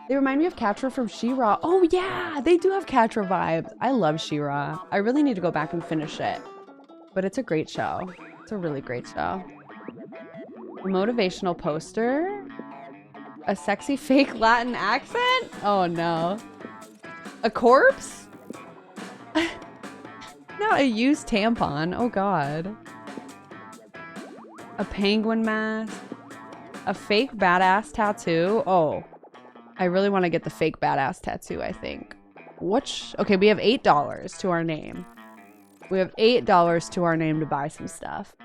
[SPEAKER 1] They remind me of Catra from She-Ra. Oh yeah, they do have Catra vibes. I love She-Ra. I really need to go back and finish it. But it's a great show. It's a really great show. A motivational poster. A sexy fake Latin accent? Oh no. A corpse? No, a used tampon. Oh god. A penguin mask. A fake badass tattoo. Oh. I really want to get the fake badass tattoo, I think. Okay, we have $8 to our name. We have $8 to our name to buy some stuff.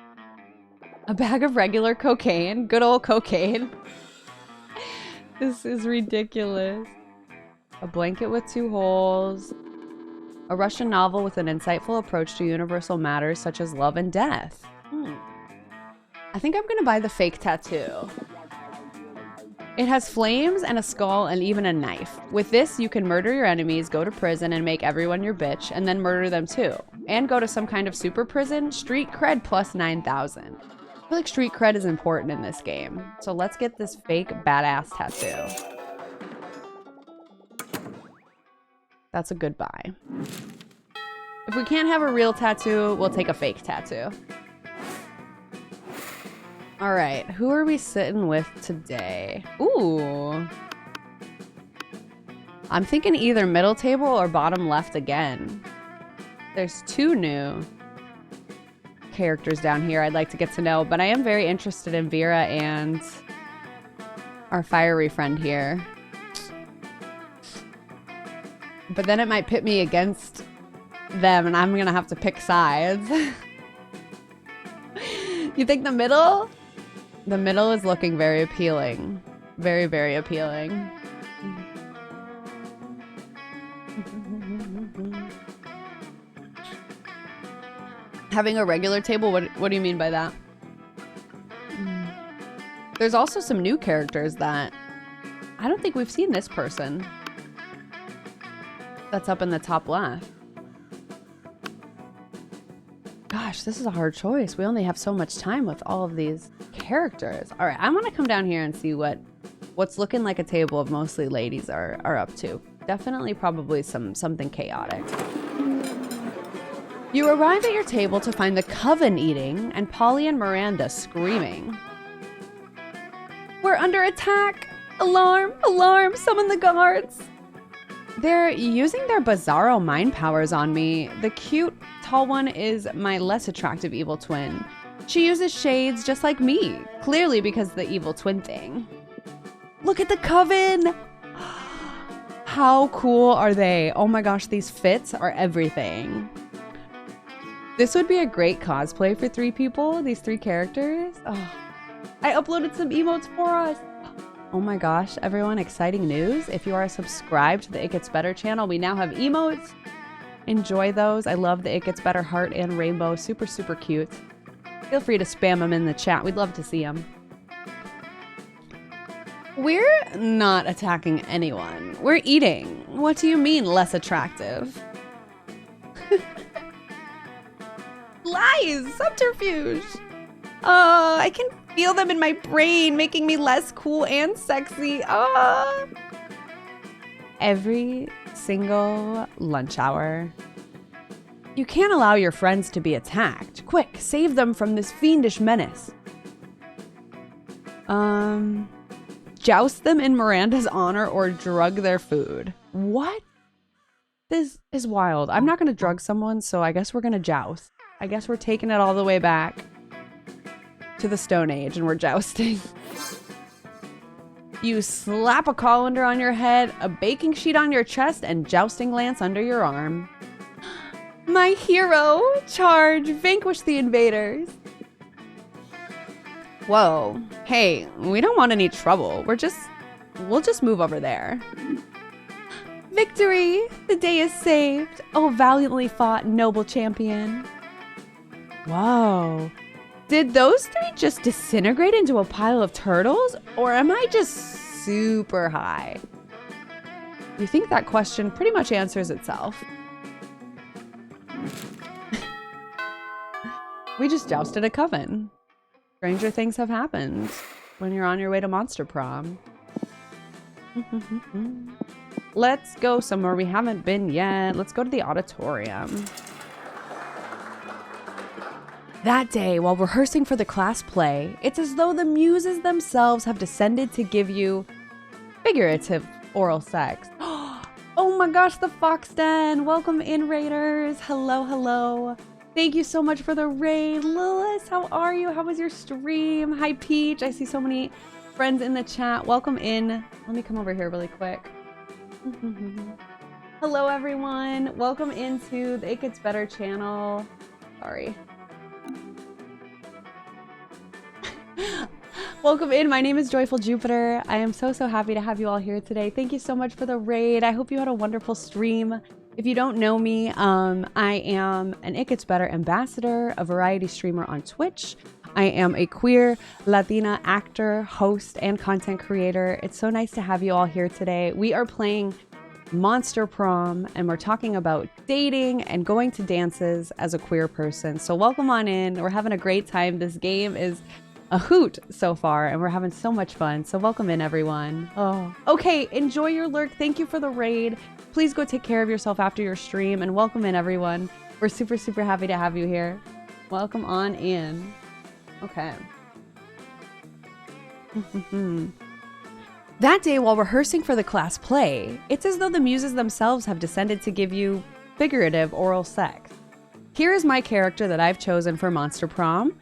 [SPEAKER 1] A bag of regular cocaine. Good old cocaine. This is ridiculous. A blanket with 2 holes. A Russian novel with an insightful approach to universal matters such as love and death. I think I'm gonna buy the fake tattoo. It has flames and a skull and even a knife. With this, you can murder your enemies, go to prison, and make everyone your bitch, and then murder them too. And go to some kind of super prison. Street cred plus 9,000. I feel like street cred is important in this game. So let's get this fake badass tattoo. That's a good buy. If we can't have a real tattoo, we'll take a fake tattoo. All right, who are we sitting with today? Ooh. I'm thinking either middle table or bottom left again. There's 2 new characters down here I'd like to get to know, but I am very interested in Vera and our fiery friend here. But then it might pit me against them and I'm gonna have to pick sides. You think the middle? The middle is looking very appealing. Very, very appealing. Having a regular table? What do you mean by that? There's also some new characters that I don't think we've seen this person. That's up in the top left. Gosh, this is a hard choice. We only have so much time with all of these characters. All right, I'm gonna come down here and see what's looking like a table of mostly ladies are up to. Definitely probably something chaotic. You arrive at your table to find the coven eating and Polly and Miranda screaming. We're under attack! Alarm! Alarm! Summon the guards! They're using their bizarro mind powers on me. The cute, tall one is my less attractive evil twin. She uses shades just like me, clearly because of the evil twin thing. Look at the coven! How cool are they? Oh my gosh, these fits are everything. This would be a great cosplay for 3 people, these 3 characters. Oh, I uploaded some emotes for us. Oh my gosh, everyone, exciting news. If you are subscribed to the It Gets Better channel, we now have emotes. Enjoy those. I love the It Gets Better heart and rainbow. Super, super cute. Feel free to spam them in the chat. We'd love to see them. We're not attacking anyone. We're eating. What do you mean less attractive? Lies! Subterfuge! I can feel them in my brain, making me less cool and sexy. Every single lunch hour. You can't allow your friends to be attacked. Quick, save them from this fiendish menace. Joust them in Miranda's honor or drug their food. What? This is wild. I'm not gonna drug someone, so I guess we're gonna joust. I guess we're taking it all the way back to the Stone Age and we're jousting. You slap a colander on your head, a baking sheet on your chest, and jousting lance under your arm. My hero! Charge! Vanquish the invaders! Whoa. Hey, we don't want any trouble. We'll just move over there. Victory! The day is saved. Oh, valiantly fought, noble champion. Whoa. Did those three just disintegrate into a pile of turtles? Or am I just super high? You think that question pretty much answers itself. We just jousted a coven. Stranger things have happened when you're on your way to Monster Prom. Let's go somewhere we haven't been yet. Let's go to the auditorium. That day, while rehearsing for the class play, it's as though the muses themselves have descended to give you figurative oral sex. Oh my gosh, the Fox Den! Welcome in, Raiders! Hello, hello. Thank you so much for the raid. Lilith, how are you? How was your stream? Hi, Peach. I see so many friends in the chat. Welcome in. Let me come over here really quick. Hello, everyone. Welcome into the It Gets Better channel. Sorry. Welcome in. My name is Joyful Jupiter. I am so happy to have you all here today. Thank you so much for the raid. I hope you had a wonderful stream. If you don't know me, I am an It Gets Better ambassador, a variety streamer on Twitch. I am a queer Latina actor, host, and content creator. It's so nice to have you all here today. We are playing Monster Prom, and we're talking about dating and going to dances as a queer person. So welcome on in. We're having a great time. This game is a hoot so far, and we're having so much fun. So welcome in, everyone. Oh, okay. Enjoy your lurk. Thank you for the raid. Please go take care of yourself after your stream, and welcome in, everyone. We're super happy to have you here. Welcome on in. Okay. That day, while rehearsing for the class play, it's as though the muses themselves have descended to give you figurative oral sex. Here is my character that I've chosen for Monster Prom.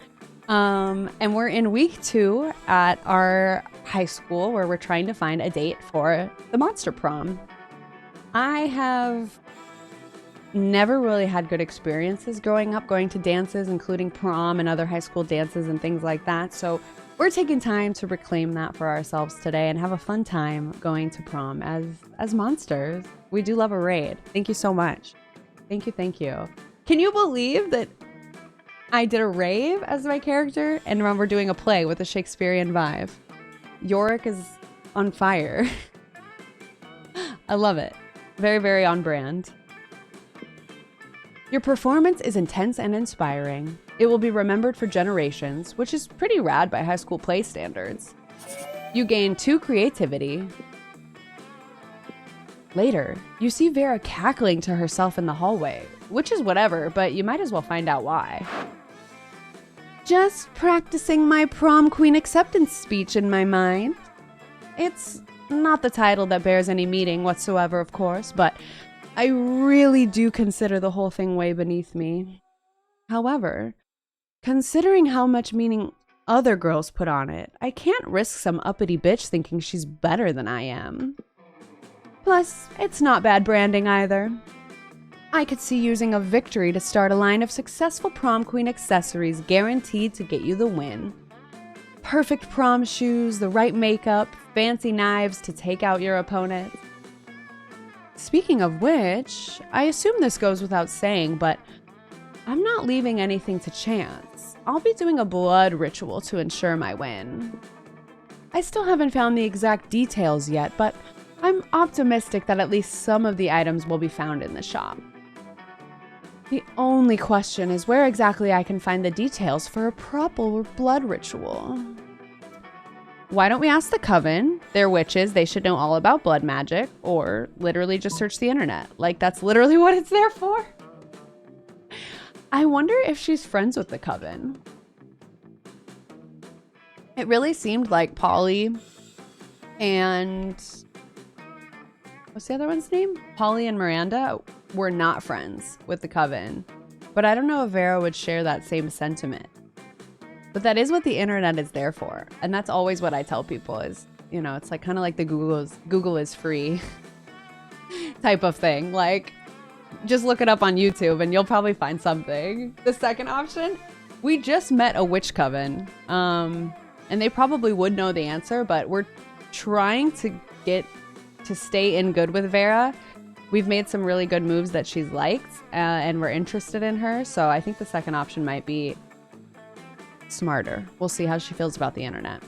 [SPEAKER 1] And we're in week 2 at our high school where we're trying to find a date for the Monster Prom. I have never really had good experiences growing up, going to dances, including prom and other high school dances and things like that. So we're taking time to reclaim that for ourselves today and have a fun time going to prom as monsters. We do love a raid. Thank you so much. Thank you. Can you believe that I did a rave as my character, and remember doing a play with a Shakespearean vibe? Yorick is on fire. I love it. Very on brand. Your performance is intense and inspiring. It will be remembered for generations, which is pretty rad by high school play standards. You gain 2 creativity. Later, you see Vera cackling to herself in the hallway, which is whatever, but you might as well find out why. Just practicing my prom queen acceptance speech in my mind. It's not the title that bears any meaning whatsoever, of course, but I really do consider the whole thing way beneath me. However, considering how much meaning other girls put on it, I can't risk some uppity bitch thinking she's better than I am. Plus, it's not bad branding either. I could see using a victory to start a line of successful prom queen accessories guaranteed to get you the win. Perfect prom shoes, the right makeup, fancy knives to take out your opponent. Speaking of which, I assume this goes without saying, but I'm not leaving anything to chance. I'll be doing a blood ritual to ensure my win. I still haven't found the exact details yet, but I'm optimistic that at least some of the items will be found in the shop. The only question is where exactly I can find the details for a proper blood ritual. Why don't we ask the coven? They're witches, they should know all about blood magic, or literally just search the internet. Like, that's literally what it's there for. I wonder if she's friends with the coven. It really seemed like Polly and... what's the other one's name? Polly and Miranda were not friends with the coven. But I don't know if Vera would share that same sentiment. But that is what the internet is there for. And that's always what I tell people is, you know, it's like kind of like the Google is free type of thing. Like, just look it up on YouTube and you'll probably find something. The second option, we just met a witch coven. And they probably would know the answer, but we're trying to get to stay in good with Vera. We've made some really good moves that she's liked, and we're interested in her. So I think the second option might be smarter. We'll see how she feels about the internet.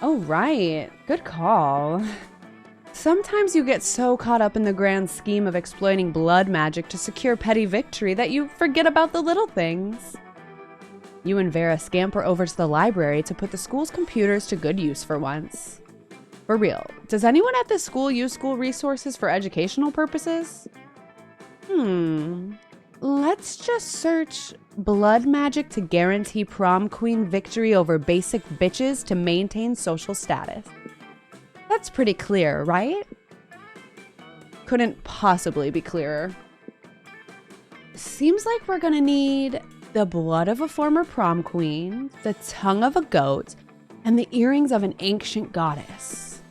[SPEAKER 1] Oh, right. Good call. Sometimes you get so caught up in the grand scheme of exploiting blood magic to secure petty victory that you forget about the little things. You and Vera scamper over to the library to put the school's computers to good use for once. For real, does anyone at this school use school resources for educational purposes? Let's just search blood magic to guarantee prom queen victory over basic bitches to maintain social status. That's pretty clear, right? Couldn't possibly be clearer. Seems like we're gonna need the blood of a former prom queen, the tongue of a goat, and the earrings of an ancient goddess.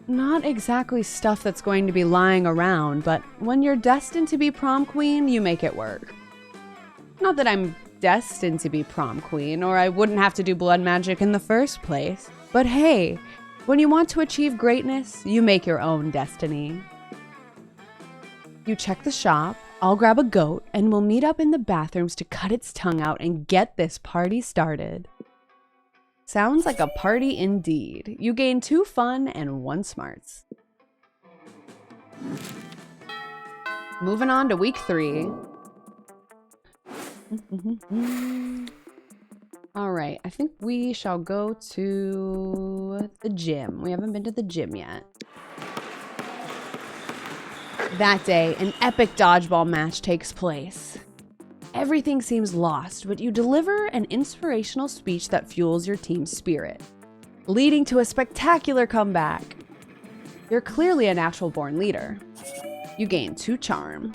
[SPEAKER 1] Not exactly stuff that's going to be lying around, but when you're destined to be prom queen, you make it work. Not that I'm destined to be prom queen, or I wouldn't have to do blood magic in the first place, but hey, when you want to achieve greatness, you make your own destiny. You check the shop, I'll grab a goat, and we'll meet up in the bathrooms to cut its tongue out and get this party started. Sounds like a party indeed. You gain 2 fun and 1 smarts. Moving on to week 3. All right, I think we shall go to the gym. We haven't been to the gym yet. That day, an epic dodgeball match takes place. Everything seems lost, but you deliver an inspirational speech that fuels your team's spirit, leading to a spectacular comeback. You're clearly a natural-born leader. You gain 2 charm.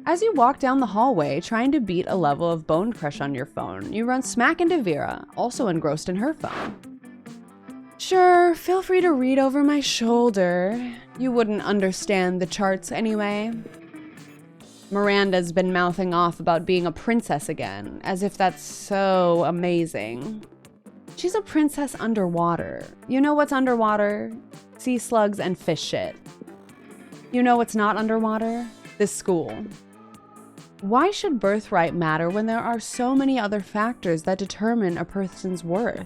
[SPEAKER 1] As you walk down the hallway trying to beat a level of Bone Crush on your phone, you run smack into Vera, also engrossed in her phone. Sure, feel free to read over my shoulder. You wouldn't understand the charts anyway. Miranda's been mouthing off about being a princess again, as if that's so amazing. She's a princess underwater. You know what's underwater? Sea slugs and fish shit. You know what's not underwater? This school. Why should birthright matter when there are so many other factors that determine a person's worth?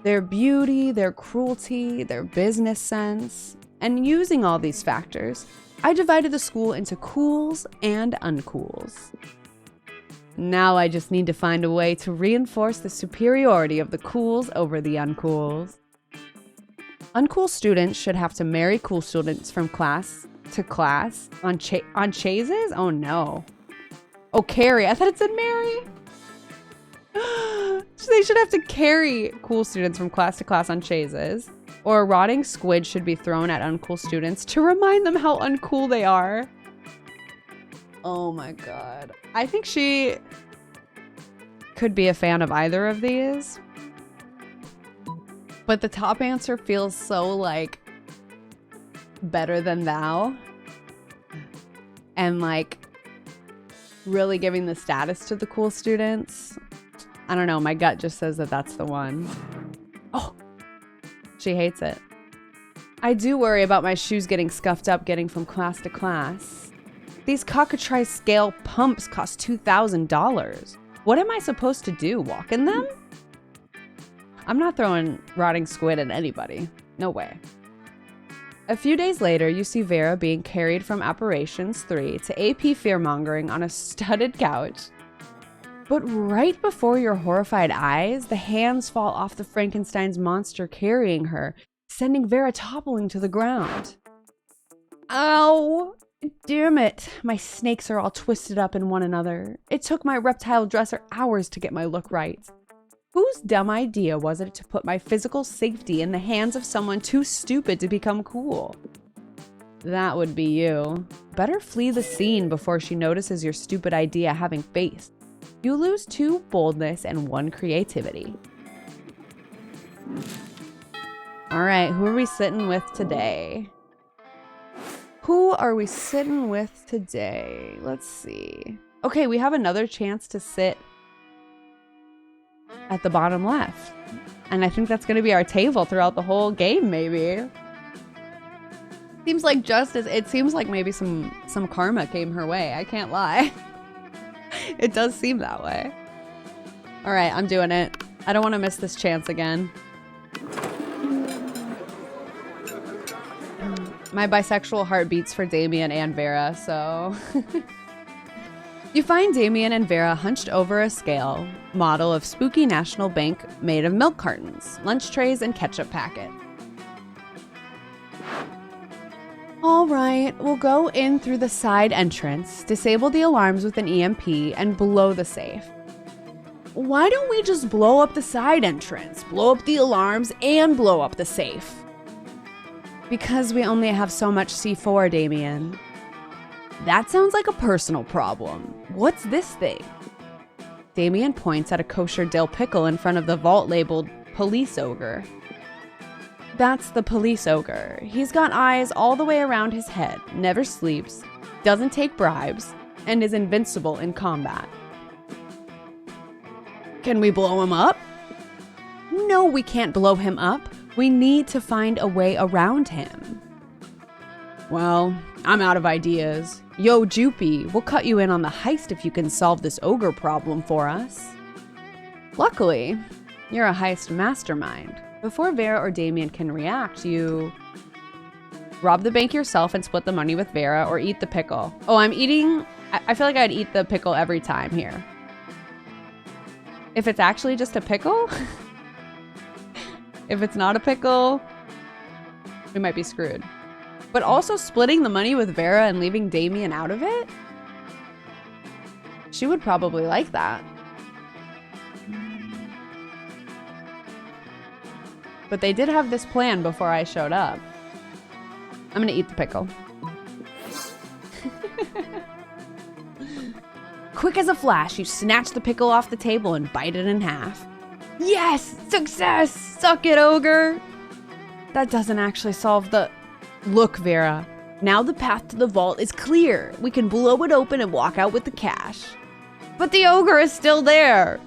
[SPEAKER 1] Their beauty, their cruelty, their business sense. And using all these factors, I divided the school into cools and uncools. Now I just need to find a way to reinforce the superiority of the cools over the uncools. Uncool students should have to marry cool students from class to class on chases? Oh no. Oh, carry. I thought it said marry. They should have to carry cool students from class to class on chases. Or a rotting squid should be thrown at uncool students to remind them how uncool they are. Oh my god. I think she could be a fan of either of these. But the top answer feels so like better than thou. And like really giving the status to the cool students. I don't know. My gut just says that that's the one. Oh, she hates it. I do worry about my shoes getting scuffed up getting from class to class. These cockatrice scale pumps cost $2,000. What am I supposed to do? Walk in them? I'm not throwing rotting squid at anybody. No way. A few days later, you see Vera being carried from Operations 3 to AP fearmongering on a studded couch. But right before your horrified eyes, the hands fall off the Frankenstein's monster carrying her, sending Vera toppling to the ground. Ow! Damn it! My snakes are all twisted up in one another. It took my reptile dresser hours to get my look right. Whose dumb idea was it to put my physical safety in the hands of someone too stupid to become cool? That would be you. Better flee the scene before she notices your stupid idea having face. You lose 2 boldness and 1 creativity. All right, who are we sitting with today? Who are we sitting with today? Let's see. Okay, we have another chance to sit at the bottom left. And I think that's going to be our table throughout the whole game, maybe. Seems like justice. It seems like maybe some karma came her way. I can't lie. It does seem that way. All right, I'm doing it. I don't want to miss this chance again. My bisexual heart beats for Damien and Vera, so... You find Damien and Vera hunched over a scale model of spooky National Bank made of milk cartons, lunch trays, and ketchup packet. All right, we'll go in through the side entrance, disable the alarms with an EMP, and blow the safe. Why don't we just blow up the side entrance, blow up the alarms, and blow up the safe? Because we only have so much C4, Damien. That sounds like a personal problem. What's this thing? Damien points at a kosher dill pickle in front of the vault labeled Police Ogre. That's the Police Ogre. He's got eyes all the way around his head, never sleeps, doesn't take bribes, and is invincible in combat. Can we blow him up? No, we can't blow him up. We need to find a way around him. Well, I'm out of ideas. Yo, Jupy, we'll cut you in on the heist if you can solve this ogre problem for us. Luckily, you're a heist mastermind. Before Vera or Damien can react, you rob the bank yourself and split the money with Vera, or eat the pickle. Oh, I feel like I'd eat the pickle every time here. If it's actually just a pickle? If it's not a pickle, we might be screwed. But also splitting the money with Vera and leaving Damien out of it? She would probably like that. But they did have this plan before I showed up. I'm gonna eat the pickle. Quick as a flash, you snatch the pickle off the table and bite it in half. Yes! Success! Suck it, ogre! That doesn't actually solve the... Look, Vera. Now the path to the vault is clear. We can blow it open and walk out with the cash. But the ogre is still there!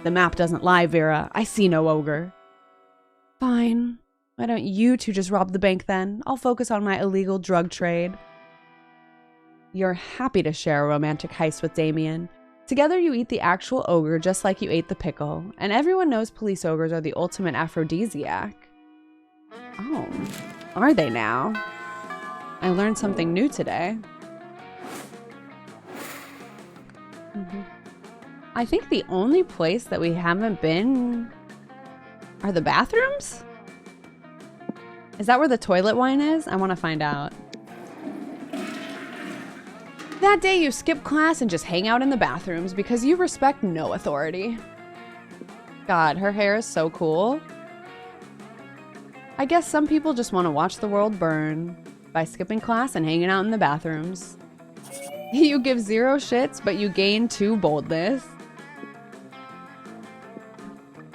[SPEAKER 1] The map doesn't lie, Vera. I see no ogre. Fine. Why don't you two just rob the bank then? I'll focus on my illegal drug trade. You're happy to share a romantic heist with Damien. Together you eat the actual ogre just like you ate the pickle, and everyone knows police ogres are the ultimate aphrodisiac. Oh, are they now? I learned something new today. I think the only place that we haven't been are the bathrooms? Is that where the toilet wine is? I want to find out. That day you skip class and just hang out in the bathrooms because you respect no authority. God, her hair is so cool. I guess some people just want to watch the world burn by skipping class and hanging out in the bathrooms. You give 0 shits, but you gain 2 boldness.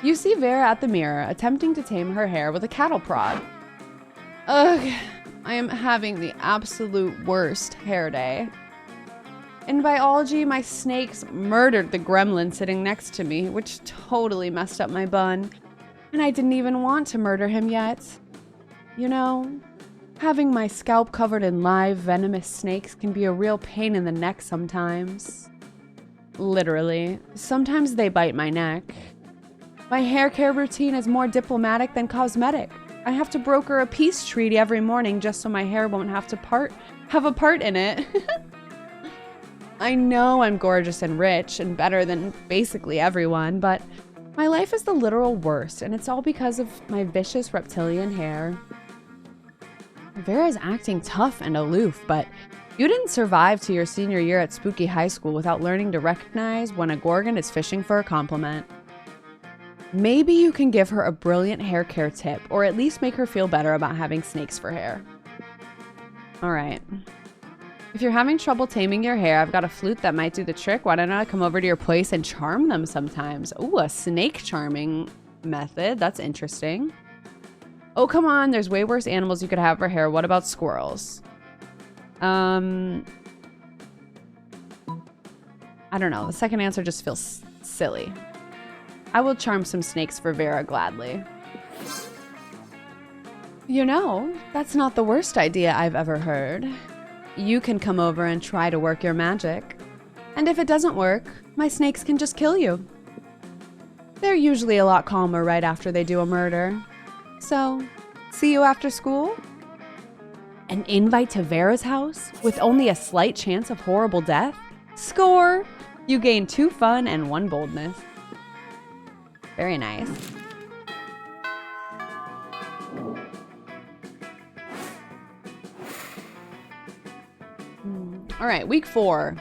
[SPEAKER 1] You see Vera at the mirror, attempting to tame her hair with a cattle prod. Ugh, I am having the absolute worst hair day. In biology, my snakes murdered the gremlin sitting next to me, which totally messed up my bun. And I didn't even want to murder him yet. You know, having my scalp covered in live, venomous snakes can be a real pain in the neck sometimes. Literally. Sometimes they bite my neck. My hair care routine is more diplomatic than cosmetic. I have to broker a peace treaty every morning just so my hair won't have a part in it. I know I'm gorgeous and rich and better than basically everyone, but my life is the literal worst, and it's all because of my vicious reptilian hair. Vera's acting tough and aloof, but you didn't survive to your senior year at Spooky High School without learning to recognize when a Gorgon is fishing for a compliment. Maybe you can give her a brilliant hair care tip, or at least make her feel better about having snakes for hair. All right. If you're having trouble taming your hair, I've got a flute that might do the trick. Why don't I come over to your place and charm them sometimes? Ooh, a snake charming method. That's interesting. Oh, come on. There's way worse animals you could have for hair. What about squirrels? I don't know. The second answer just feels silly. I will charm some snakes for Vera gladly. You know, that's not the worst idea I've ever heard. You can come over and try to work your magic. And if it doesn't work, my snakes can just kill you. They're usually a lot calmer right after they do a murder. So, see you after school? An invite to Vera's house with only a slight chance of horrible death? Score! You gain 2 fun and 1 boldness. Very nice. All right, week 4.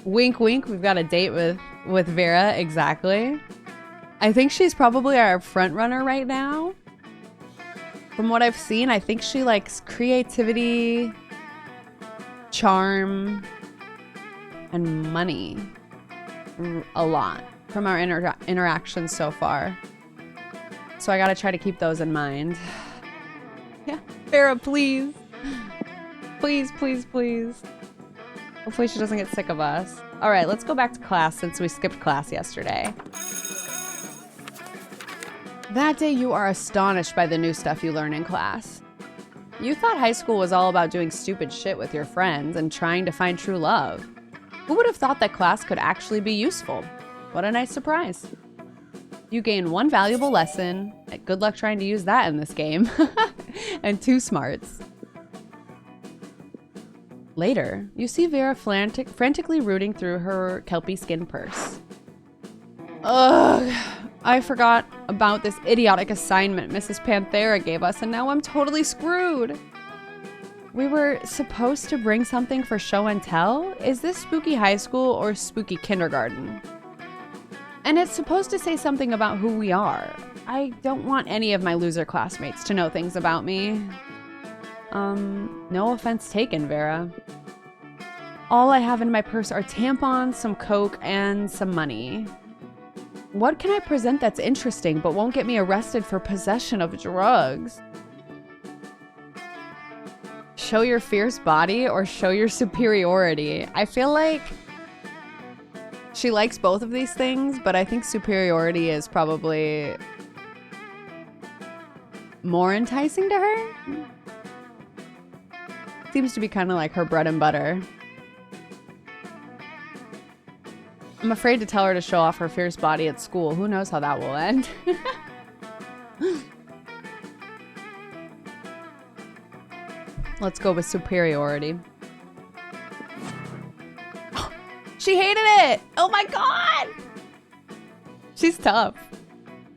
[SPEAKER 1] Wink, wink. We've got a date with Vera. Exactly. I think she's probably our front runner right now. From what I've seen, I think she likes creativity, charm, and money a lot from our interactions so far. So I gotta try to keep those in mind. Yeah, Vera, please. Please, please, please. Hopefully she doesn't get sick of us. All right, let's go back to class since we skipped class yesterday. That day you are astonished by the new stuff you learn in class. You thought high school was all about doing stupid shit with your friends and trying to find true love. Who would have thought that class could actually be useful? What a nice surprise. You gain 1 valuable lesson. Good luck trying to use that in this game. And 2 smarts. Later, you see Vera frantically rooting through her kelpie skin purse. Ugh, I forgot about this idiotic assignment Mrs. Panthera gave us, and now I'm totally screwed. We were supposed to bring something for show and tell? Is this spooky high school or spooky kindergarten? And it's supposed to say something about who we are. I don't want any of my loser classmates to know things about me. No offense taken, Vera. All I have in my purse are tampons, some coke, and some money. What can I present that's interesting but won't get me arrested for possession of drugs? Show your fierce body or show your superiority? I feel like she likes both of these things, but I think superiority is probably more enticing to her. Seems to be kind of like her bread and butter. I'm afraid to tell her to show off her fierce body at school. Who knows how that will end? Let's go with superiority. She hated it! Oh my god! She's tough.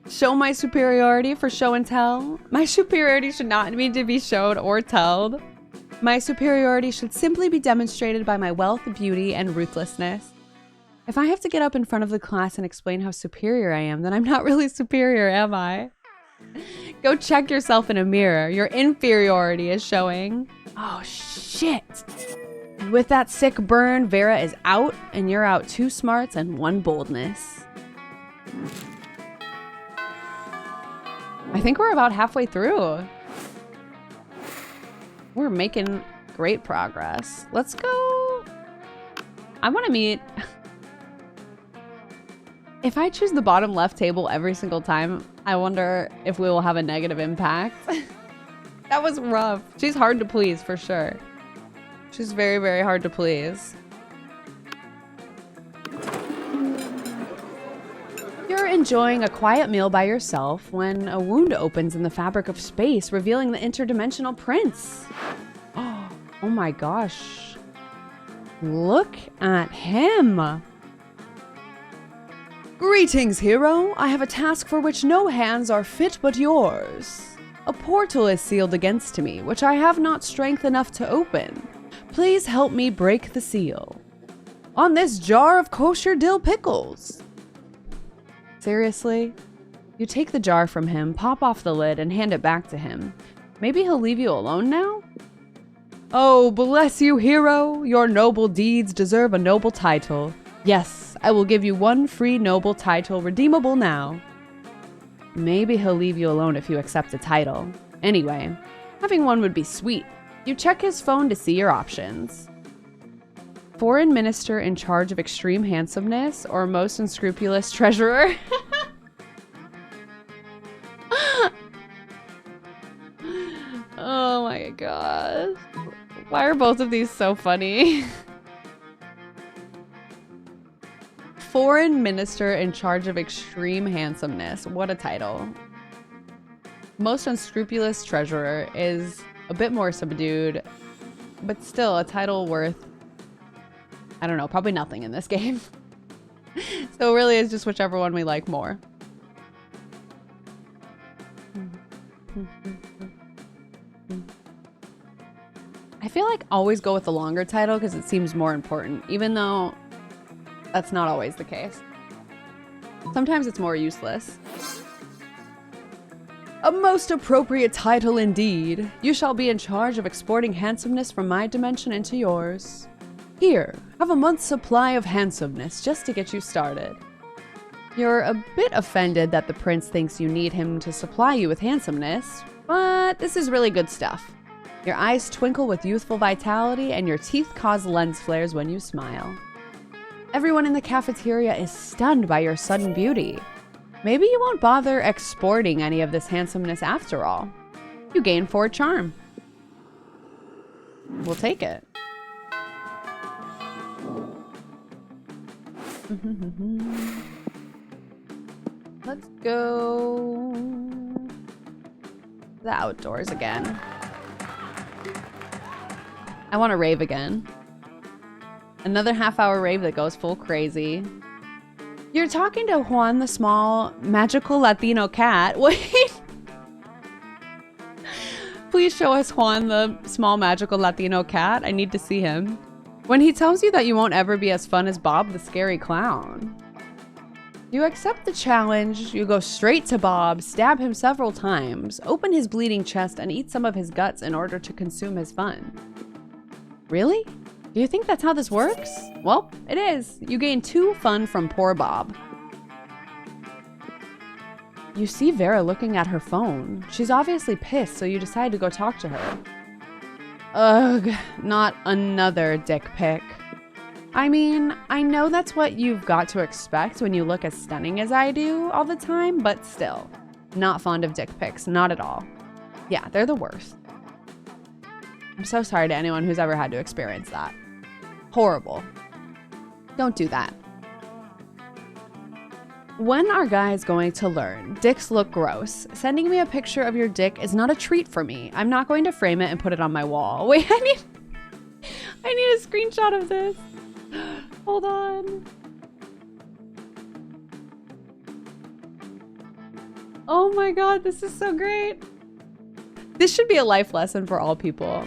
[SPEAKER 1] Show my superiority for show and tell? My superiority should not need to be showed or told. My superiority should simply be demonstrated by my wealth, beauty, and ruthlessness. If I have to get up in front of the class and explain how superior I am, then I'm not really superior, am I? Go check yourself in a mirror. Your inferiority is showing. Oh, shit. And with that sick burn, Vera is out, and you're out 2 smarts and 1 boldness. I think we're about halfway through. We're making great progress. Let's go. I want to meet... If I choose the bottom left table every single time, I wonder if we will have a negative impact. That was rough. She's hard to please, for sure. She's very, very hard to please. You're enjoying a quiet meal by yourself when a wound opens in the fabric of space, revealing the interdimensional prince. Oh my gosh. Look at him. Greetings, hero. I have a task for which no hands are fit but yours. A portal is sealed against me, which I have not strength enough to open. Please help me break the seal. On this jar of kosher dill pickles. Seriously? You take the jar from him, pop off the lid, and hand it back to him. Maybe he'll leave you alone now? Oh, bless you, hero. Your noble deeds deserve a noble title. Yes, I will give you one free noble title, redeemable now. Maybe he'll leave you alone if you accept a title. Anyway, having one would be sweet. You check his phone to see your options. Foreign minister in charge of extreme handsomeness or most unscrupulous treasurer? Oh my gosh. Why are both of these so funny? Foreign minister in charge of extreme handsomeness. What a title. Most unscrupulous treasurer is a bit more subdued, but still a title worth, I don't know, probably nothing in this game. So really it's just whichever one we like more. I feel like always go with the longer title because it seems more important, even though that's not always the case. Sometimes it's more useless. A most appropriate title indeed. You shall be in charge of exporting handsomeness from my dimension into yours. Here, have a month's supply of handsomeness just to get you started. You're a bit offended that the prince thinks you need him to supply you with handsomeness, but this is really good stuff. Your eyes twinkle with youthful vitality and your teeth cause lens flares when you smile. Everyone in the cafeteria is stunned by your sudden beauty. Maybe you won't bother exporting any of this handsomeness after all. You gain 4 charm. We'll take it. Let's go the outdoors again. I want to rave again. Another half-hour rave that goes full crazy. You're talking to Juan the small magical Latino cat. Wait. Please show us Juan the small magical Latino cat. I need to see him. When he tells you that you won't ever be as fun as Bob the scary clown. You accept the challenge, you go straight to Bob, stab him several times, open his bleeding chest, and eat some of his guts in order to consume his fun. Really? Do you think that's how this works? Well, it is. You gain 2 fun from poor Bob. You see Vera looking at her phone. She's obviously pissed, so you decide to go talk to her. Ugh, not another dick pic. I mean, I know that's what you've got to expect when you look as stunning as I do all the time, but still, not fond of dick pics, not at all. Yeah, they're the worst. I'm so sorry to anyone who's ever had to experience that. Horrible. Don't do that. When are guys going to learn? Dicks look gross. Sending me a picture of your dick is not a treat for me. I'm not going to frame it and put it on my wall. Wait, I need a screenshot of this. Hold on. Oh my god, this is so great. This should be a life lesson for all people.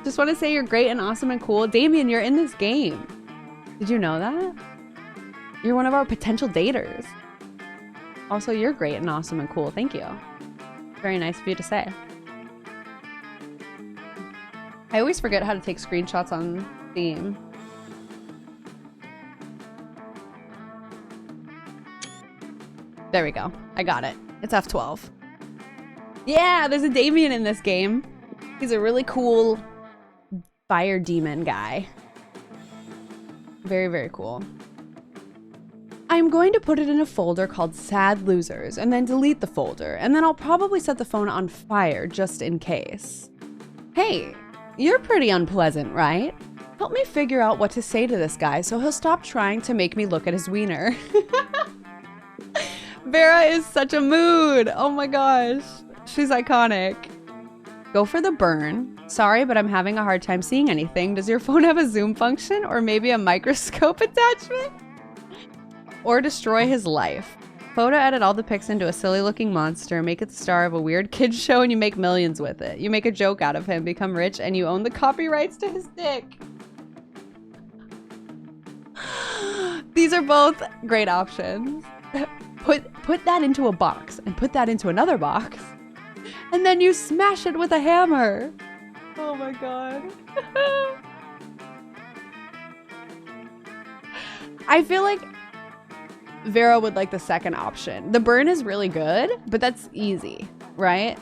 [SPEAKER 1] Just want to say you're great and awesome and cool. Damien, you're in this game. Did you know that? You're one of our potential daters. Also, you're great and awesome and cool. Thank you. Very nice of you to say. I always forget how to take screenshots on Steam. There we go. I got it. It's F12. Yeah, there's a Damien in this game. He's a really cool fire demon guy. Very, very cool. I'm going to put it in a folder called Sad Losers and then delete the folder, and then I'll probably set the phone on fire just in case. Hey, you're pretty unpleasant, right? Help me figure out what to say to this guy so he'll stop trying to make me look at his wiener. Vera is such a mood. Oh my gosh. She's iconic. Go for the burn. Sorry, but I'm having a hard time seeing anything. Does your phone have a zoom function or maybe a microscope attachment? Or destroy his life. Photo edit all the pics into a silly looking monster, make it the star of a weird kids show, and you make millions with it. You make a joke out of him, become rich, and you own the copyrights to his dick. These are both great options. Put that into a box and put that into another box And then you smash it with a hammer. Oh my god. I feel like Vera would like the second option. The burn is really good, but that's easy, right?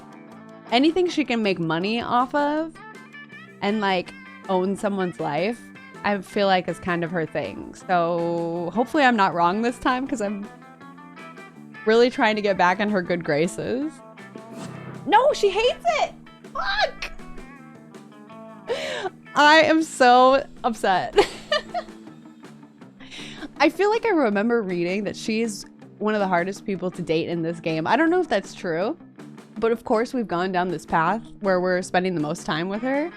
[SPEAKER 1] Anything she can make money off of and like own someone's life, I feel like is kind of her thing. So hopefully I'm not wrong this time because I'm really trying to get back in her good graces. No, she hates it. Fuck. I am so upset. I feel like I remember reading that she's one of the hardest people to date in this game. I don't know if that's true, but of course we've gone down this path where we're spending the most time with her,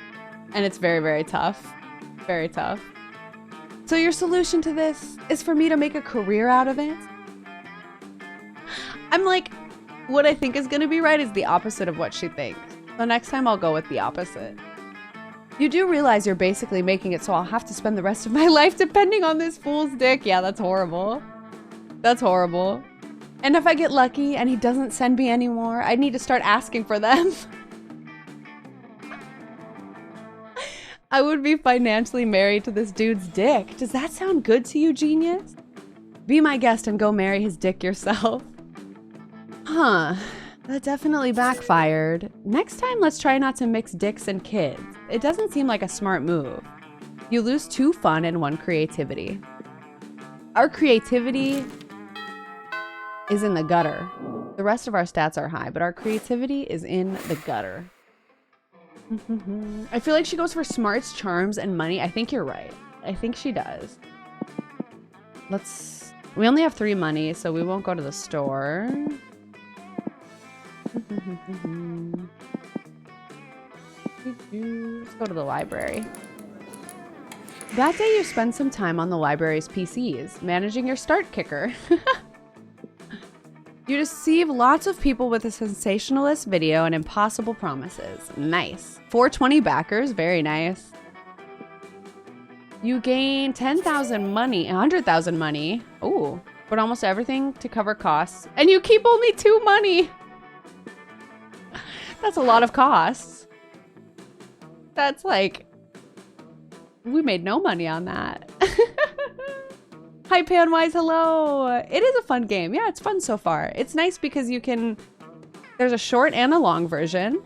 [SPEAKER 1] and it's very, very tough. Very tough. So your solution to this is for me to make a career out of it? I'm like, what I think is going to be right is the opposite of what she thinks. So next time I'll go with the opposite. You do realize you're basically making it so I'll have to spend the rest of my life depending on this fool's dick. Yeah, that's horrible. That's horrible. And if I get lucky and he doesn't send me any more, I need to start asking for them. I would be financially married to this dude's dick. Does that sound good to you, genius? Be my guest and go marry his dick yourself. Huh. That definitely backfired. Next time, let's try not to mix dicks and kids. It doesn't seem like a smart move. You lose 2 fun and 1 creativity. Our creativity is in the gutter. The rest of our stats are high, but our creativity is in the gutter. I feel like she goes for smarts, charms, and money. I think you're right. I think she does. We only have 3 money, so we won't go to the store. Let's go to the library. That day you spend some time on the library's PCs, managing your start kicker. You deceive lots of people with a sensationalist video and impossible promises. Nice. 420 backers, very nice. You gain 10,000 money, 100,000 money. Ooh, but almost everything to cover costs. And you keep only 2 money. That's a lot of costs. That's like, we made no money on that. Hi, Panwise, hello. It is a fun game. Yeah, it's fun so far. It's nice because you can, there's a short and a long version.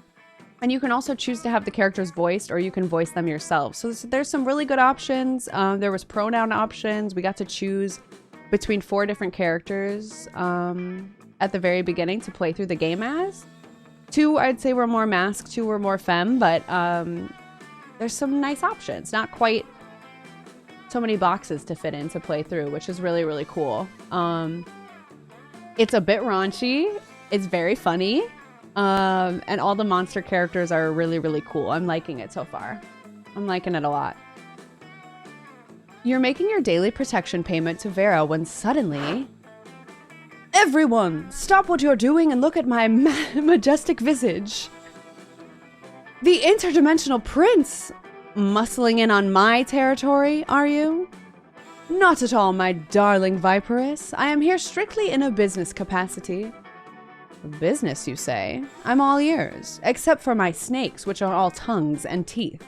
[SPEAKER 1] And you can also choose to have the characters voiced or you can voice them yourself. So there's some really good options. There was pronoun options. We got to choose between 4 different characters at the very beginning to play through the game as. 2, I'd say, were more masc, 2 were more femme, but there's some nice options. Not quite so many boxes to fit in to play through, which is really, really cool. It's a bit raunchy. It's very funny. And all the monster characters are really, really cool. I'm liking it so far. I'm liking it a lot. You're making your daily protection payment to Vera when suddenly... Everyone, stop what you're doing and look at my majestic visage. The interdimensional prince! Muscling in on my territory, are you? Not at all, my darling Viperess. I am here strictly in a business capacity. Business, you say? I'm all ears, except for my snakes, which are all tongues and teeth.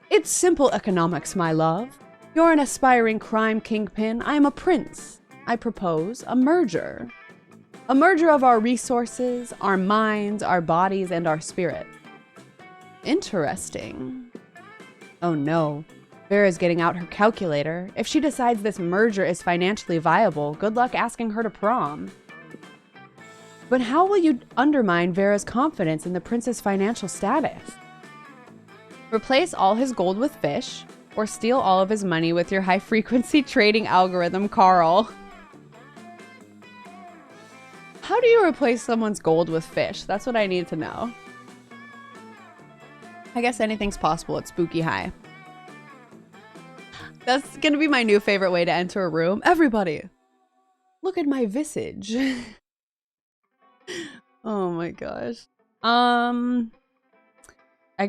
[SPEAKER 1] It's simple economics, my love. You're an aspiring crime kingpin. I am a prince. I propose a merger. A merger of our resources, our minds, our bodies, and our spirit. Interesting. Oh no. Vera's getting out her calculator. If she decides this merger is financially viable, good luck asking her to prom. But how will you undermine Vera's confidence in the prince's financial status? Replace all his gold with fish, or steal all of his money with your high-frequency trading algorithm, Carl. How do you replace someone's gold with fish? That's what I need to know. I guess anything's possible at Spooky High. That's gonna be my new favorite way to enter a room. Everybody, look at my visage. Oh my gosh. I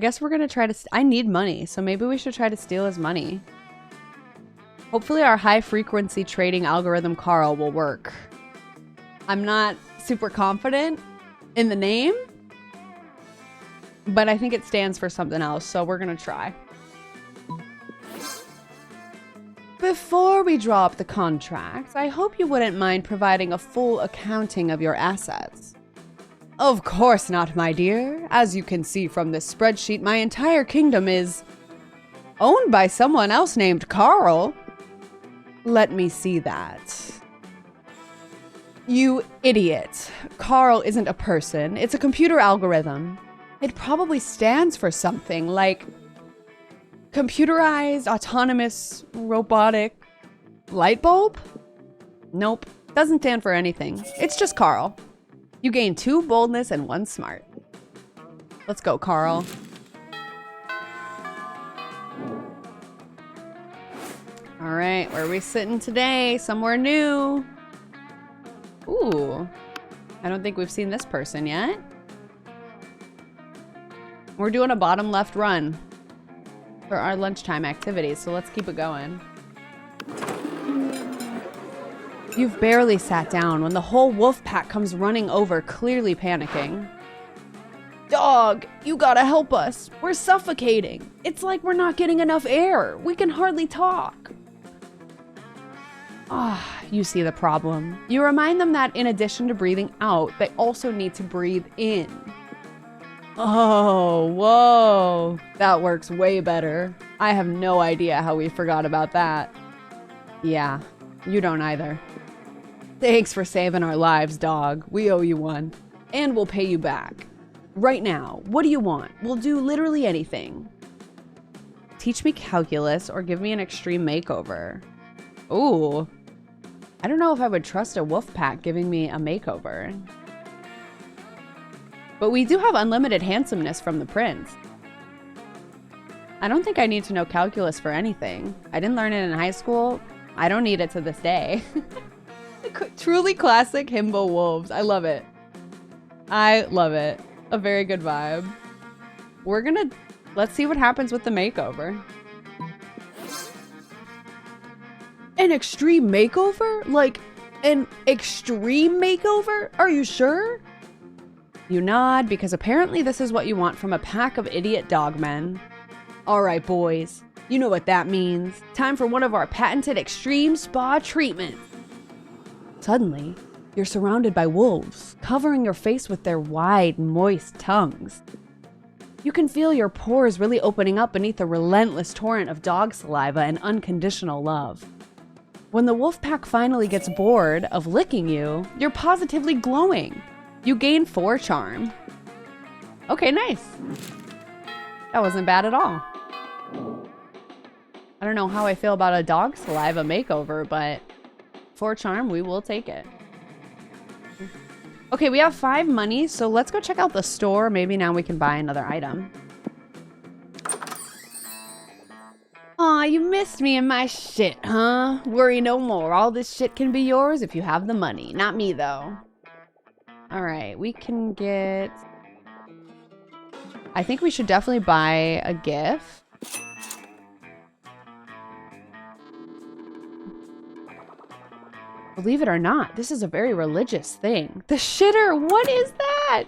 [SPEAKER 1] guess we're gonna try to... I need money, so maybe we should try to steal his money. Hopefully our high-frequency trading algorithm, Carl, will work. I'm not super confident in the name, But I think it stands for something else, so we're gonna try. Before we draw up the contract, I hope you wouldn't mind providing a full accounting of your assets. Of course not, my dear. As you can see from this spreadsheet, my entire kingdom is owned by someone else named Carl. Let me see that. You idiot. Carl isn't a person. It's a computer algorithm. It probably stands for something like computerized, autonomous, robotic light bulb? Nope. Doesn't stand for anything. It's just Carl. You gain 2 boldness and 1 smart. Let's go, Carl. All right, where are we sitting today? Somewhere new. Ooh. I don't think we've seen this person yet. We're doing a bottom left run for our lunchtime activities, so let's keep it going. You've barely sat down when the whole wolf pack comes running over, clearly panicking. Dog, you gotta help us. We're suffocating. It's like we're not getting enough air. We can hardly talk. Ah, you see the problem. You remind them that in addition to breathing out, they also need to breathe in. Oh, whoa. That works way better. I have no idea how we forgot about that. Yeah, you don't either. Thanks for saving our lives, dog. We owe you one. And we'll pay you back. Right now, what do you want? We'll do literally anything. Teach me calculus or give me an extreme makeover. Ooh. I don't know if I would trust a wolf pack giving me a makeover. But we do have unlimited handsomeness from the prince. I don't think I need to know calculus for anything. I didn't learn it in high school. I don't need it to this day. Truly classic himbo wolves. I love it. I love it. A very good vibe. Let's see what happens with the makeover. An extreme makeover? Like, an extreme makeover? Are you sure? You nod, because apparently this is what you want from a pack of idiot dogmen. Alright, boys. You know what that means. Time for one of our patented extreme spa treatments. Suddenly, you're surrounded by wolves, covering your face with their wide, moist tongues. You can feel your pores really opening up beneath a relentless torrent of dog saliva and unconditional love. When the wolf pack finally gets bored of licking you, you're positively glowing. You gain 4 charm. Okay, nice. That wasn't bad at all. I don't know how I feel about a dog saliva makeover, but 4 charm, we will take it. Okay, we have 5 money, so let's go check out the store. Maybe now we can buy another item. Aw, you missed me and my shit, huh? Worry no more. All this shit can be yours if you have the money. Not me, though. Alright, we can get... I think we should definitely buy a gift. Believe it or not, this is a very religious thing. The shitter, what is that?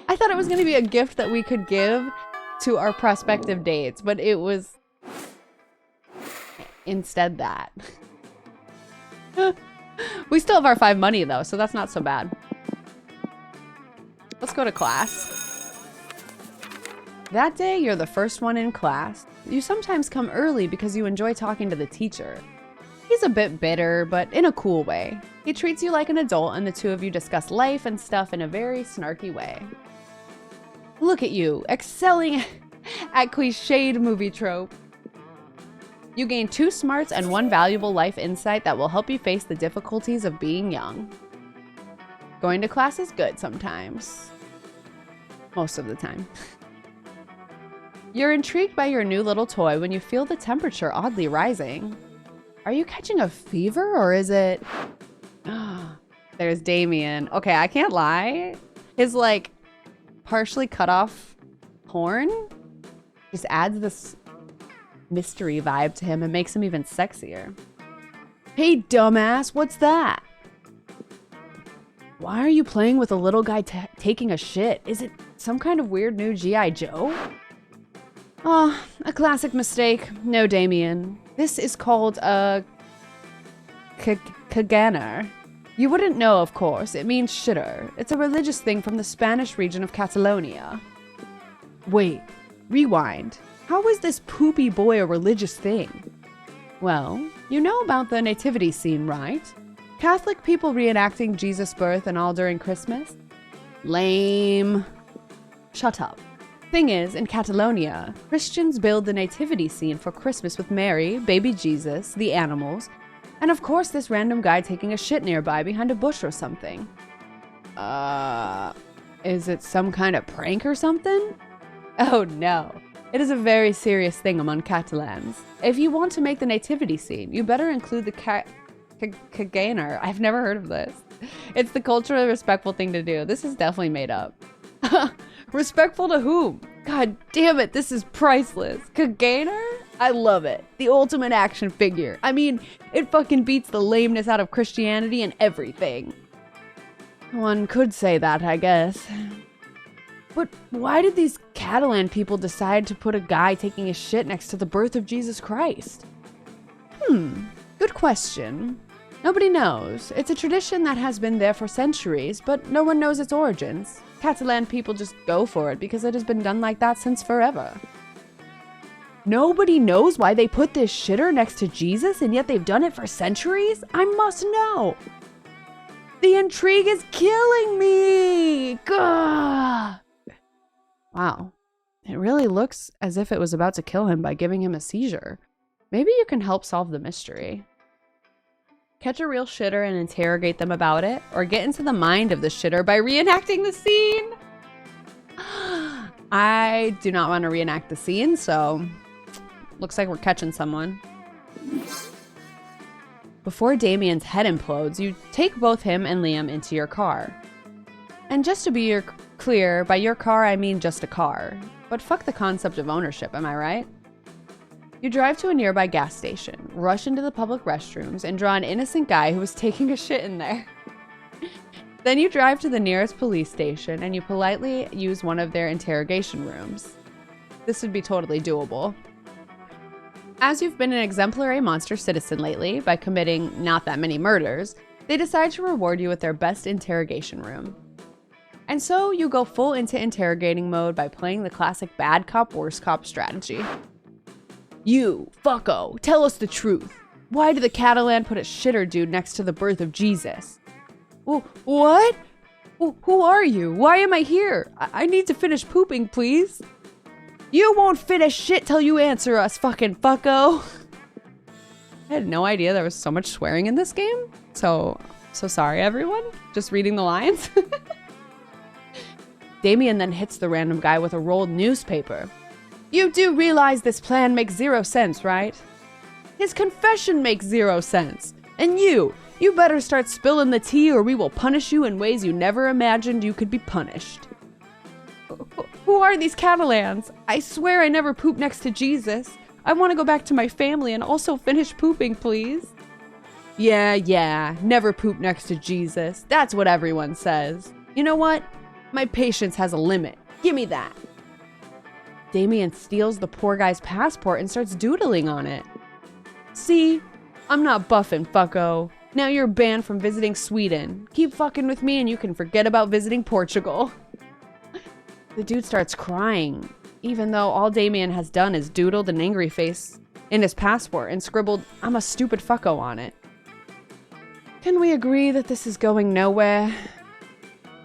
[SPEAKER 1] I thought it was going to be a gift that we could give to our prospective dates, but it was instead that. We still have our 5 money though, so that's not so bad. Let's go to class. That day, you're the first one in class. You sometimes come early because you enjoy talking to the teacher. He's a bit bitter, but in a cool way. He treats you like an adult, and the two of you discuss life and stuff in a very snarky way. Look at you, excelling at cliched movie trope. You gain 2 smarts and 1 valuable life insight that will help you face the difficulties of being young. Going to class is good sometimes. Most of the time. You're intrigued by your new little toy when you feel the temperature oddly rising. Are you catching a fever or is it... There's Damien. Okay, I can't lie. His like partially cut off horn just adds this mystery vibe to him and makes him even sexier. Hey, dumbass, what's that? Why are you playing with a little guy taking a shit? Is it some kind of weird new G.I. Joe? Oh, a classic mistake. No, Damien. This is called a Kaganer. You wouldn't know, of course. It means shitter. It's a religious thing from the Spanish region of Catalonia. Wait, rewind. How is this poopy boy a religious thing? Well, you know about the nativity scene, right? Catholic people reenacting Jesus' birth and all during Christmas? Lame. Shut up. Thing is, in Catalonia, Christians build the nativity scene for Christmas with Mary, baby Jesus, the animals, and of course this random guy taking a shit nearby behind a bush or something. Is it some kind of prank or something? Oh no. It is a very serious thing among Catalans. If you want to make the nativity scene, you better include the Kaganer. I've never heard of this. It's the culturally respectful thing to do. This is definitely made up. Respectful to whom? God damn it, this is priceless. Kaganer? I love it. The ultimate action figure. I mean, it fucking beats the lameness out of Christianity and everything. One could say that, I guess. But why did these Catalan people decide to put a guy taking a shit next to the birth of Jesus Christ? Good question. Nobody knows. It's a tradition that has been there for centuries, but no one knows its origins. Catalan people just go for it because it has been done like that since forever. Nobody knows why they put this shitter next to Jesus, and yet they've done it for centuries? I must know. The intrigue is killing me! Gah! Wow. It really looks as if it was about to kill him by giving him a seizure. Maybe you can help solve the mystery. Catch a real shitter and interrogate them about it, or get into the mind of the shitter by reenacting the scene. I do not want to reenact the scene, so looks like we're catching someone. Before Damien's head implodes, you take both him and Liam into your car. And just to be clear, by your car I mean just a car. But fuck the concept of ownership, am I right? You drive to a nearby gas station, rush into the public restrooms, and draw an innocent guy who was taking a shit in there. Then you drive to the nearest police station and you politely use one of their interrogation rooms. This would be totally doable. As you've been an exemplary monster citizen lately by committing not that many murders, they decide to reward you with their best interrogation room. And so you go full into interrogating mode by playing the classic bad cop, worst cop strategy. You, fucko, tell us the truth. Why did the Catalan put a shitter dude next to the birth of Jesus? What? Who are you? Why am I here? I need to finish pooping, please. You won't finish shit till you answer us, fucking fucko. I had no idea there was so much swearing in this game. So sorry, everyone. Just reading the lines. Damien then hits the random guy with a rolled newspaper. You do realize this plan makes 0 sense, right? His confession makes 0 sense. And you better start spilling the tea or we will punish you in ways you never imagined you could be punished. Who are these Catalans? I swear I never pooped next to Jesus. I want to go back to my family and also finish pooping, please. Yeah, never poop next to Jesus. That's what everyone says. You know what? My patience has a limit. Give me that. Damien steals the poor guy's passport and starts doodling on it. See? I'm not buffing, fucko. Now you're banned from visiting Sweden. Keep fucking with me and you can forget about visiting Portugal. The dude starts crying, even though all Damien has done is doodled an angry face in his passport and scribbled, "I'm a stupid fucko" on it. Can we agree that this is going nowhere?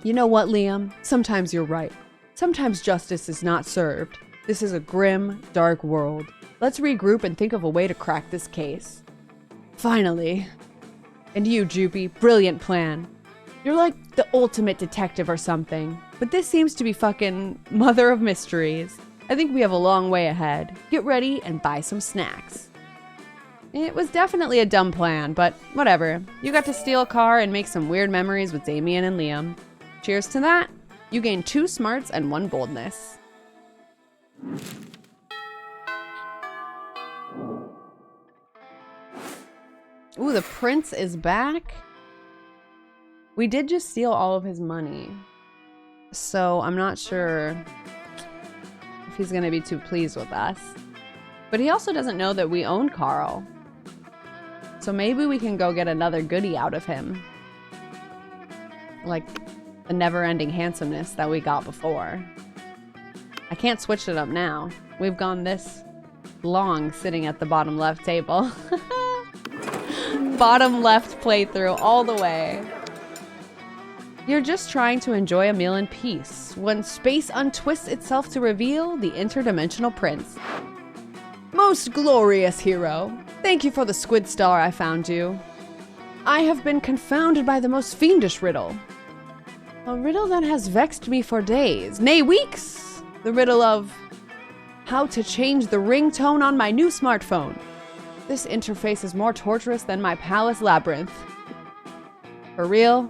[SPEAKER 1] You know what, Liam? Sometimes you're right. Sometimes justice is not served. This is a grim, dark world. Let's regroup and think of a way to crack this case. Finally. And you, Jupy, brilliant plan. You're like the ultimate detective or something. But this seems to be fucking mother of mysteries. I think we have a long way ahead. Get ready and buy some snacks. It was definitely a dumb plan, but whatever. You got to steal a car and make some weird memories with Damien and Liam. Cheers to that. You gained 2 smarts and 1 boldness. Ooh, the prince is back. We did just steal all of his money. So I'm not sure if he's gonna be too pleased with us. But he also doesn't know that we own Carl. So maybe we can go get another goodie out of him. Like the never-ending handsomeness that we got before. I can't switch it up now. We've gone this long sitting at the bottom left table. Bottom left playthrough all the way. You're just trying to enjoy a meal in peace when space untwists itself to reveal the interdimensional prince. Most glorious hero, thank you for the squid star I found you. I have been confounded by the most fiendish riddle. A riddle that has vexed me for days, nay weeks. The riddle of how to change the ringtone on my new smartphone. This interface is more torturous than my palace labyrinth. For real?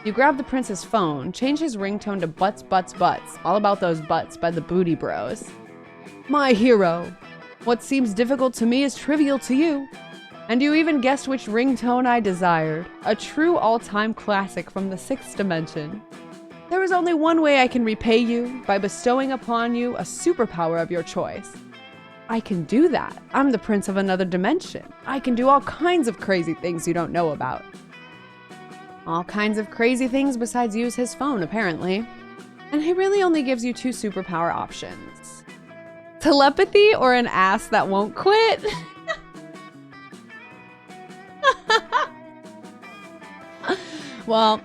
[SPEAKER 1] You grab the prince's phone, change his ringtone to Butts, Butts, Butts, all about those butts by the Booty Bros. My hero. What seems difficult to me is trivial to you. And you even guessed which ringtone I desired. A true all-time classic from the 6th dimension. There is only one way I can repay you, by bestowing upon you a superpower of your choice. I can do that. I'm the prince of another dimension. I can do all kinds of crazy things you don't know about. All kinds of crazy things besides use his phone, apparently. And he really only gives you 2 superpower options. Telepathy or an ass that won't quit? Well,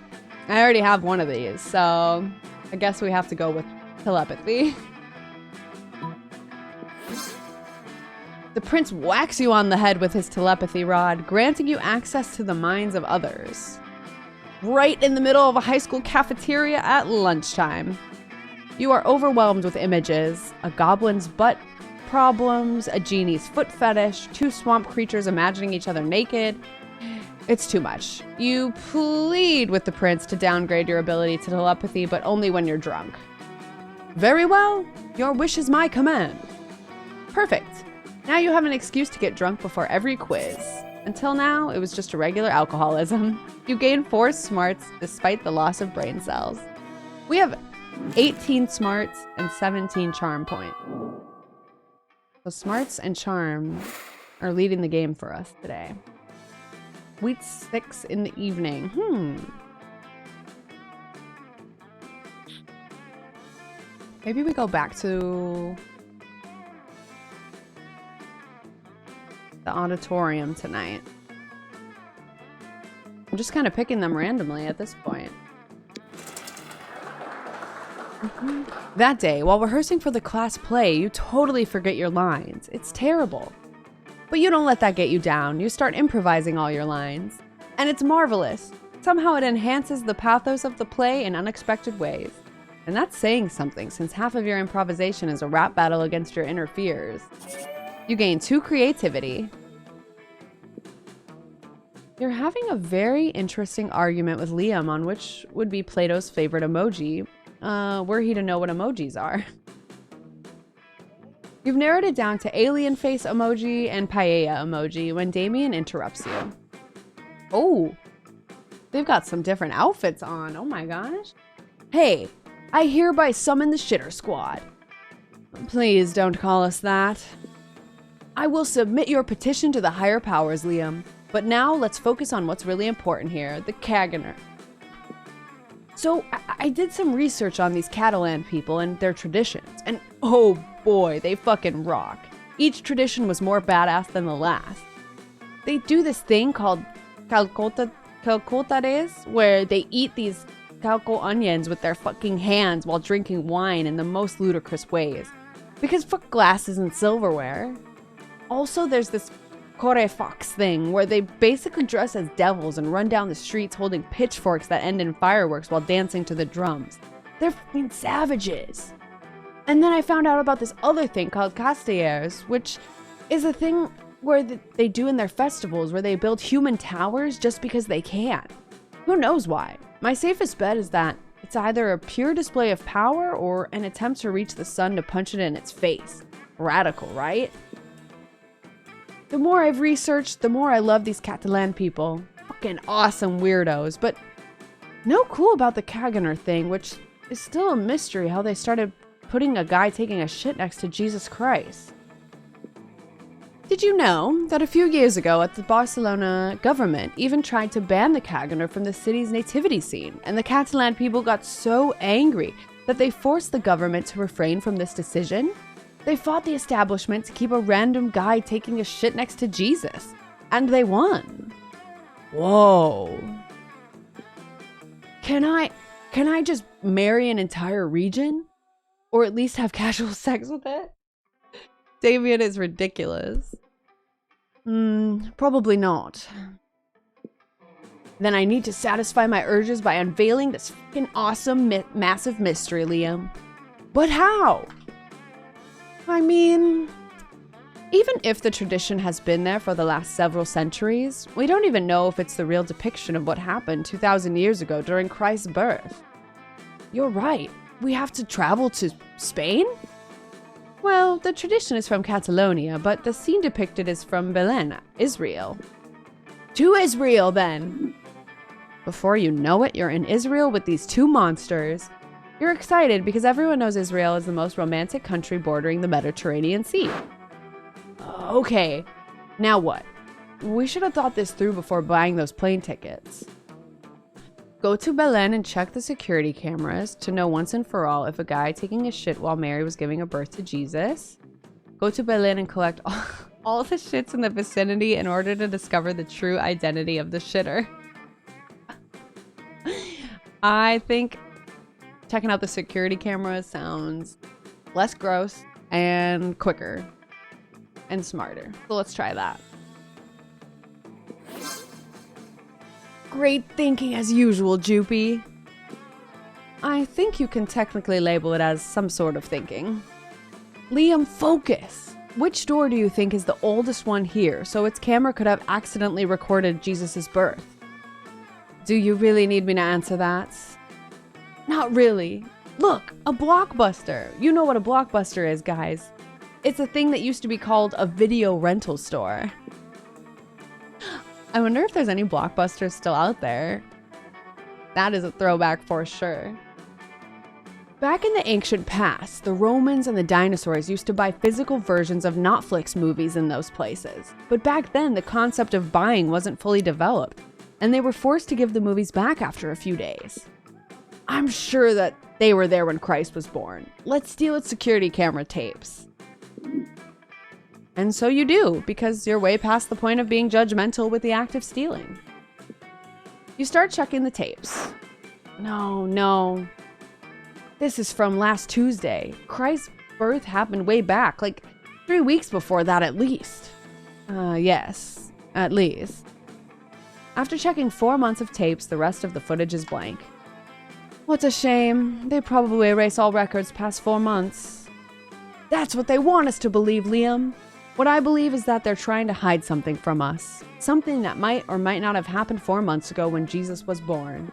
[SPEAKER 1] I already have one of these, so I guess we have to go with telepathy. The prince whacks you on the head with his telepathy rod, granting you access to the minds of others. Right in the middle of a high school cafeteria at lunchtime. You are overwhelmed with images, a goblin's butt problems, a genie's foot fetish, 2 swamp creatures imagining each other naked. It's too much. You plead with the prince to downgrade your ability to telepathy, but only when you're drunk. Very well, your wish is my command. Perfect. Now you have an excuse to get drunk before every quiz. Until now, it was just a regular alcoholism. You gain 4 smarts despite the loss of brain cells. We have 18 smarts and 17 charm point. So smarts and charm are leading the game for us today. Week 6 in the evening. Maybe we go back to the auditorium tonight. I'm just kind of picking them randomly at this point. That day, while rehearsing for the class play, you totally forget your lines. It's terrible. But you don't let that get you down. You start improvising all your lines. And it's marvelous. Somehow it enhances the pathos of the play in unexpected ways. And that's saying something, since half of your improvisation is a rap battle against your inner fears. You gain 2 creativity. You're having a very interesting argument with Liam on which would be Plato's favorite emoji, were he to know what emojis are. You've narrowed it down to alien face emoji and paella emoji when Damien interrupts you. Oh, they've got some different outfits on. Oh my gosh. Hey, I hereby summon the shitter squad. Please don't call us that. I will submit your petition to the higher powers, Liam. But now let's focus on what's really important here, the Kaganer. So I did some research on these Catalan people and their traditions, and oh boy, they fucking rock. Each tradition was more badass than the last. They do this thing called calcotares, where they eat these calco onions with their fucking hands while drinking wine in the most ludicrous ways. Because fuck glasses and silverware. Also, there's this Fox thing where they basically dress as devils and run down the streets holding pitchforks that end in fireworks while dancing to the drums. They're fucking savages. And then I found out about this other thing called castellers, which is a thing where they do in their festivals where they build human towers just because they can. Who knows why? My safest bet is that it's either a pure display of power or an attempt to reach the sun to punch it in its face. Radical, right? The more I've researched, the more I love these Catalan people. Fucking awesome weirdos, but no clue about the Kaganer thing, which It's still a mystery how they started putting a guy taking a shit next to Jesus Christ. Did you know that a few years ago the Barcelona government even tried to ban the Caganer from the city's nativity scene, and the Catalan people got so angry that they forced the government to refrain from this decision? They fought the establishment to keep a random guy taking a shit next to Jesus, and they won. Whoa. Can I just marry an entire region? Or at least have casual sex with it? Damien is ridiculous. Probably not. Then I need to satisfy my urges by unveiling this fucking awesome, massive mystery, Liam. But how? I mean, even if the tradition has been there for the last several centuries, we don't even know if it's the real depiction of what happened 2,000 years ago during Christ's birth. You're right. We have to travel to Spain? Well, the tradition is from Catalonia, but the scene depicted is from Belen, Israel. To Israel, then! Before you know it, you're in Israel with these two monsters. You're excited because everyone knows Israel is the most romantic country bordering the Mediterranean Sea. Okay, now what? We should have thought this through before buying those plane tickets. Go to Belen and check the security cameras to know once and for all if a guy taking a shit while Mary was giving a birth to Jesus. Go to Belen and collect all the shits in the vicinity in order to discover the true identity of the shitter. I think checking out the security cameras sounds less gross and quicker and smarter. So let's try that. Great thinking as usual, Jupy. I think you can technically label it as some sort of thinking. Liam, focus! Which door do you think is the oldest one here, so its camera could have accidentally recorded Jesus' birth? Do you really need me to answer that? Not really. Look, a Blockbuster. You know what a Blockbuster is, guys. It's a thing that used to be called a video rental store. I wonder if there's any Blockbusters still out there. That is a throwback for sure. Back in the ancient past, the Romans and the dinosaurs used to buy physical versions of Netflix movies in those places. But back then, the concept of buying wasn't fully developed, and they were forced to give the movies back after a few days. I'm sure that they were there when Christ was born. Let's steal its security camera tapes. And so you do, because you're way past the point of being judgmental with the act of stealing. You start checking the tapes. No. This is from last Tuesday. Christ's birth happened way back, like 3 weeks before that at least. Yes, at least. After checking 4 months of tapes, the rest of the footage is blank. What's a shame. They probably erase all records past 4 months. That's what they want us to believe, Liam. What I believe is that they're trying to hide something from us. Something that might or might not have happened 4 months ago when Jesus was born.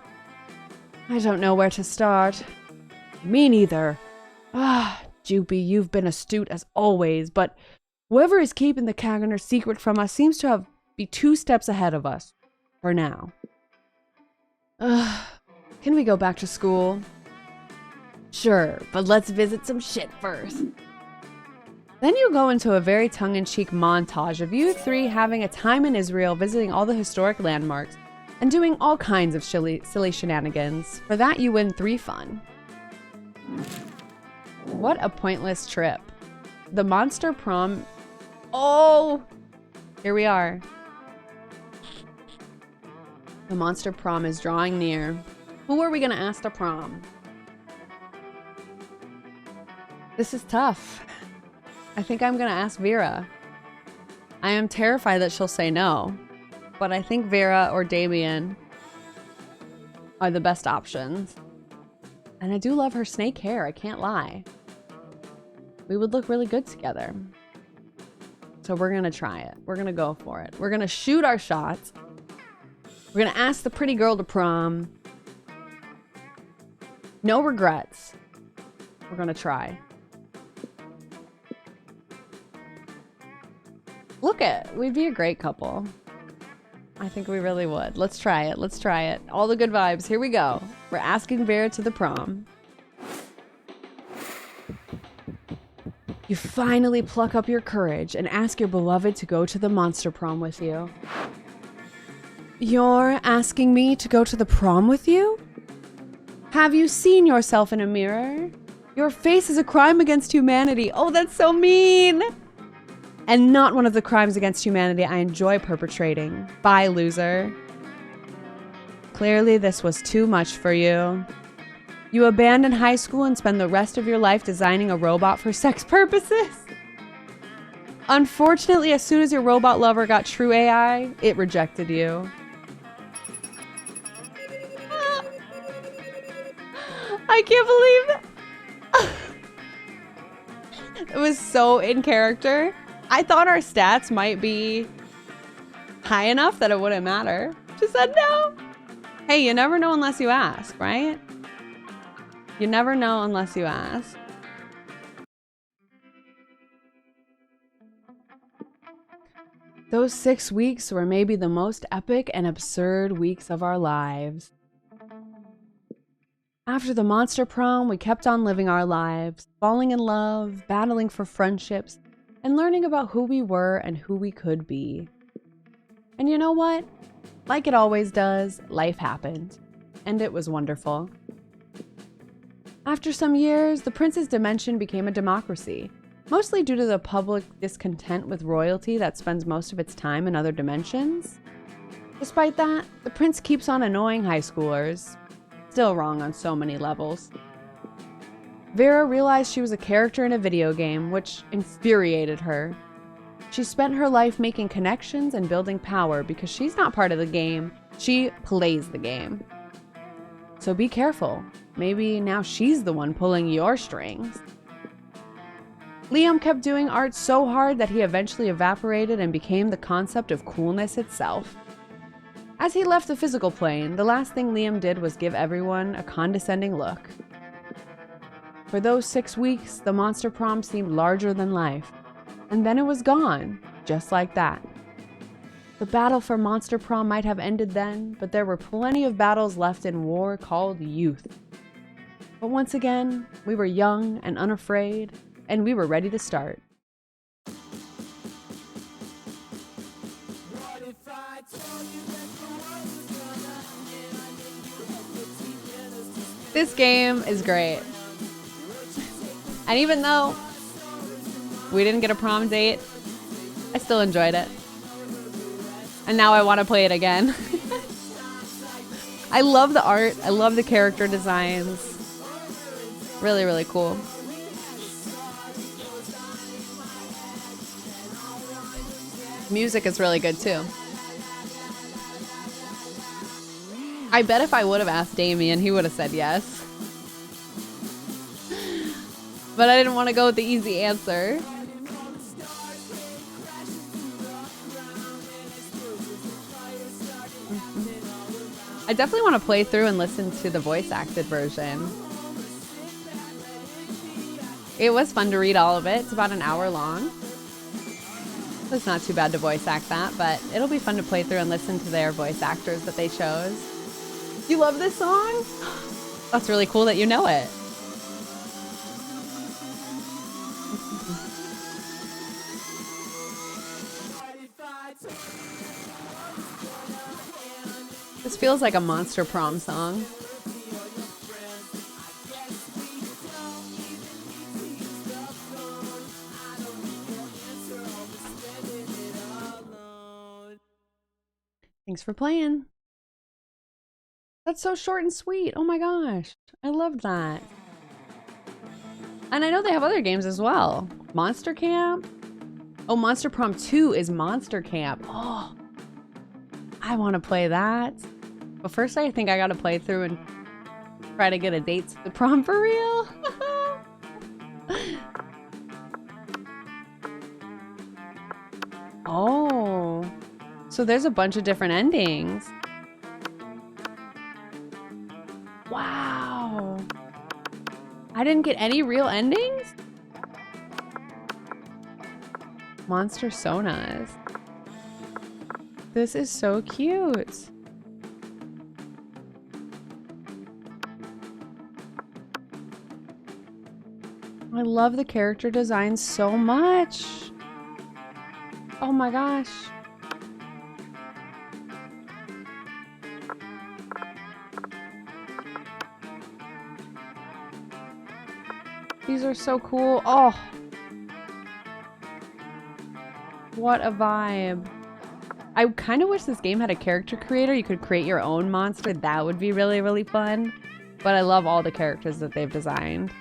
[SPEAKER 1] I don't know where to start. Me neither. Jupy, you've been astute as always, but whoever is keeping the Caganer secret from us seems to be 2 steps ahead of us. For now. Can we go back to school? Sure, but let's visit some shit first. Then you go into a very tongue-in-cheek montage of you 3 having a time in Israel, visiting all the historic landmarks, and doing all kinds of silly shenanigans. For that, you win 3 fun. What a pointless trip. The monster prom... Oh! Here we are. The monster prom is drawing near. Who are we gonna ask to prom? This is tough. I think I'm gonna ask Vera. I am terrified that she'll say no, but I think Vera or Damien are the best options. And I do love her snake hair, I can't lie. We would look really good together. So we're gonna try it. We're gonna go for it. We're gonna shoot our shots. We're gonna ask the pretty girl to prom. No regrets. We're gonna try. Look it, we'd be a great couple. I think we really would. Let's try it. Let's try it. All the good vibes. Here we go. We're asking Vera to the prom. You finally pluck up your courage and ask your beloved to go to the monster prom with you. You're asking me to go to the prom with you? Have you seen yourself in a mirror? Your face is a crime against humanity. Oh, that's so mean! And not one of the crimes against humanity I enjoy perpetrating. Bye, loser. Clearly, this was too much for you. You abandon high school and spend the rest of your life designing a robot for sex purposes. Unfortunately, as soon as your robot lover got true AI, it rejected you. I can't believe that. It was so in character. I thought our stats might be high enough that it wouldn't matter. She said no. Hey, you never know unless you ask, right? You never know unless you ask. Those 6 weeks were maybe the most epic and absurd weeks of our lives. After the monster prom, we kept on living our lives, falling in love, battling for friendships, and learning about who we were and who we could be. And you know what? Like it always does, life happened. And it was wonderful. After some years, the Prince's Dimension became a democracy, mostly due to the public discontent with royalty that spends most of its time in other dimensions. Despite that, the Prince keeps on annoying high schoolers. Still wrong on so many levels. Vera realized she was a character in a video game, which infuriated her. She spent her life making connections and building power because she's not part of the game, she plays the game. So be careful. Maybe now she's the one pulling your strings. Liam kept doing art so hard that he eventually evaporated and became the concept of coolness itself. As he left the physical plane, the last thing Liam did was give everyone a condescending look. For those 6 weeks, the monster prom seemed larger than life. And then it was gone, just like that. The battle for monster prom might have ended then, but there were plenty of battles left in war called youth. But once again, we were young and unafraid, and we were ready to start. This game is great. And even though we didn't get a prom date, I still enjoyed it. And now I want to play it again. I love the art. I love the character designs. Really, really cool. Music is really good too. I bet if I would have asked Damien, he would have said yes. But I didn't want to go with the easy answer. I definitely want to play through and listen to the voice acted version. It was fun to read all of it. It's about an hour long. It's not too bad to voice act that, but it'll be fun to play through and listen to their voice actors that they chose. You love this song? That's really cool that you know it. This feels like a monster prom song. Thanks for playing. That's so short and sweet. Oh my gosh. I love that. And I know they have other games as well. Monster Camp. Oh, Monster Prom 2 is Monster Camp. Oh, I want to play that. But first I think I got to play through and try to get a date to the prom for real. Oh, so there's a bunch of different endings. Wow. I didn't get any real endings? Monster Sonas. This is so cute. I I love the character design so much. Oh my gosh. These are so cool. Oh. What a vibe. I kind of wish this game had a character creator. You could create your own monster. That would be really, really fun. But I love all the characters that they've designed.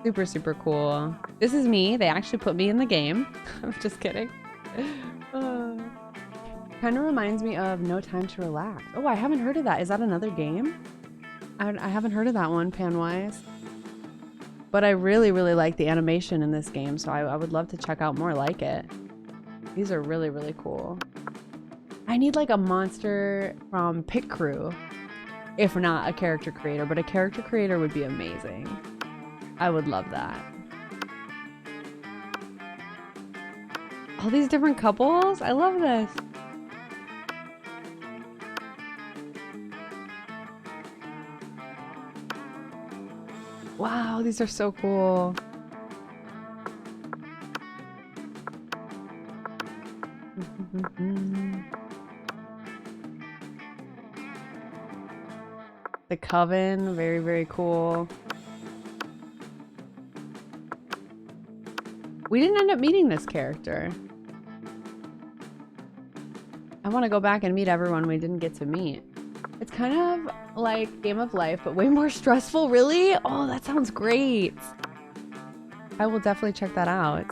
[SPEAKER 1] Super, super cool. This is me. They actually put me in the game. I'm just kidding. Kind of reminds me of No Time to Relax. Oh, I haven't heard of that. Is that another game? I haven't heard of that one, Panwise. But I really, really like the animation in this game, so I would love to check out more like it. These are really, really cool. I need like a monster from Pit Crew, if not a character creator, but a character creator would be amazing. I would love that. All these different couples? I love this. Wow, these are so cool. The Coven, very, very cool. We didn't end up meeting this character. I want to go back and meet everyone we didn't get to meet. It's kind of like Game of Life, but way more stressful, really? Oh, that sounds great. I will definitely check that out.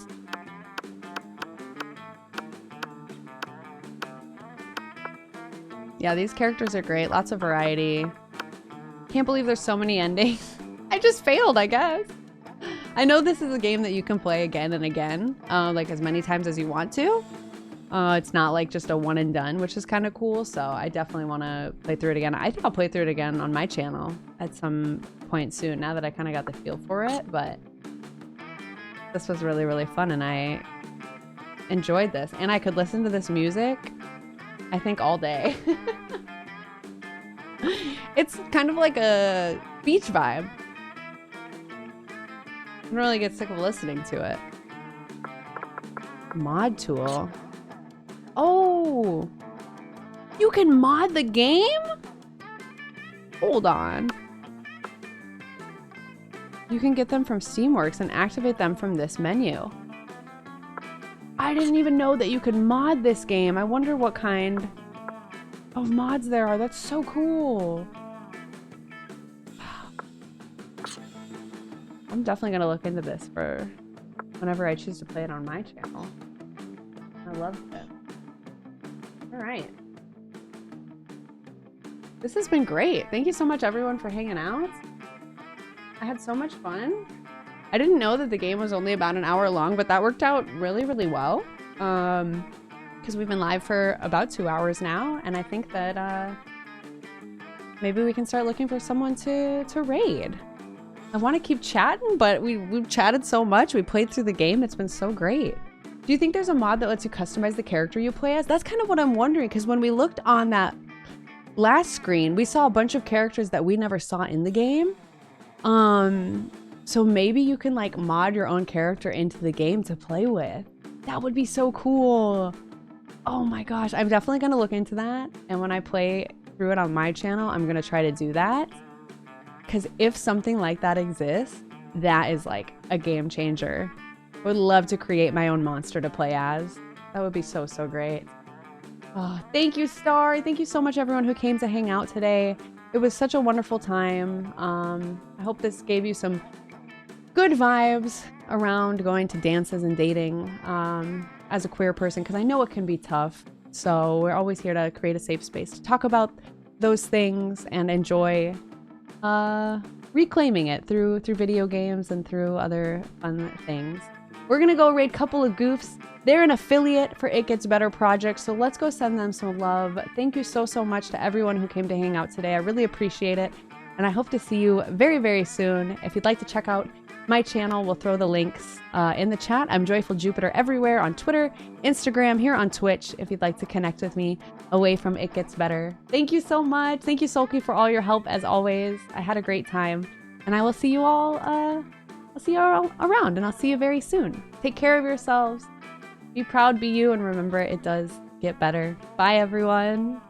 [SPEAKER 1] Yeah, these characters are great. Lots of variety. Can't believe there's so many endings. I just failed, I guess. I know this is a game that you can play again and again, like as many times as you want to. It's not like just a one and done, which is kind of cool. So I definitely want to play through it again. I think I'll play through it again on my channel at some point soon, now that I kind of got the feel for it. But this was really, really fun, and I enjoyed this. And I could listen to this music, I think, all day. It's kind of like a beach vibe. I don't really get sick of listening to it. Mod tool. Oh, you can mod the game? Hold on. You can get them from Steamworks and activate them from this menu. I didn't even know that you could mod this game. I wonder what kind of mods there are. That's so cool. I'm definitely gonna look into this for whenever I choose to play it on my channel. I love it. All right. This has been great. Thank you so much, everyone, for hanging out. I had so much fun. I didn't know that the game was only about an hour long, but that worked out really, really well. Because we've been live for about 2 hours now, and I think that maybe we can start looking for someone to raid. I want to keep chatting, but we've chatted so much. We played through the game. It's been so great. Do you think there's a mod that lets you customize the character you play as? That's kind of what I'm wondering, because when we looked on that last screen, we saw a bunch of characters that we never saw in the game. So maybe you can like mod your own character into the game to play with. That would be so cool. Oh my gosh, I'm definitely gonna look into that. And when I play through it on my channel, I'm gonna try to do that. Because if something like that exists, that is like a game changer. I would love to create my own monster to play as. That would be so, so great. Oh, thank you, Star. Thank you so much, everyone who came to hang out today. It was such a wonderful time. I hope this gave you some good vibes around going to dances and dating as a queer person, because I know it can be tough. So we're always here to create a safe space to talk about those things and enjoy reclaiming it through video games and through other fun things. We're gonna go raid a couple of goofs. They're an affiliate for It Gets Better project, so let's go send them some love. Thank you so, so much to everyone who came to hang out today. I really appreciate it, and I hope to see you very, very soon. If you'd like to check out my channel, we'll throw the links in the chat. I'm Joyful Jupiter everywhere, on Twitter, Instagram, here on Twitch, if you'd like to connect with me away from It Gets Better. Thank you so much. Thank you, Sulky, for all your help, as always. I had a great time. And I will see you all, I'll see you all around, and I'll see you very soon. Take care of yourselves. Be proud, be you, and remember it does get better. Bye, everyone.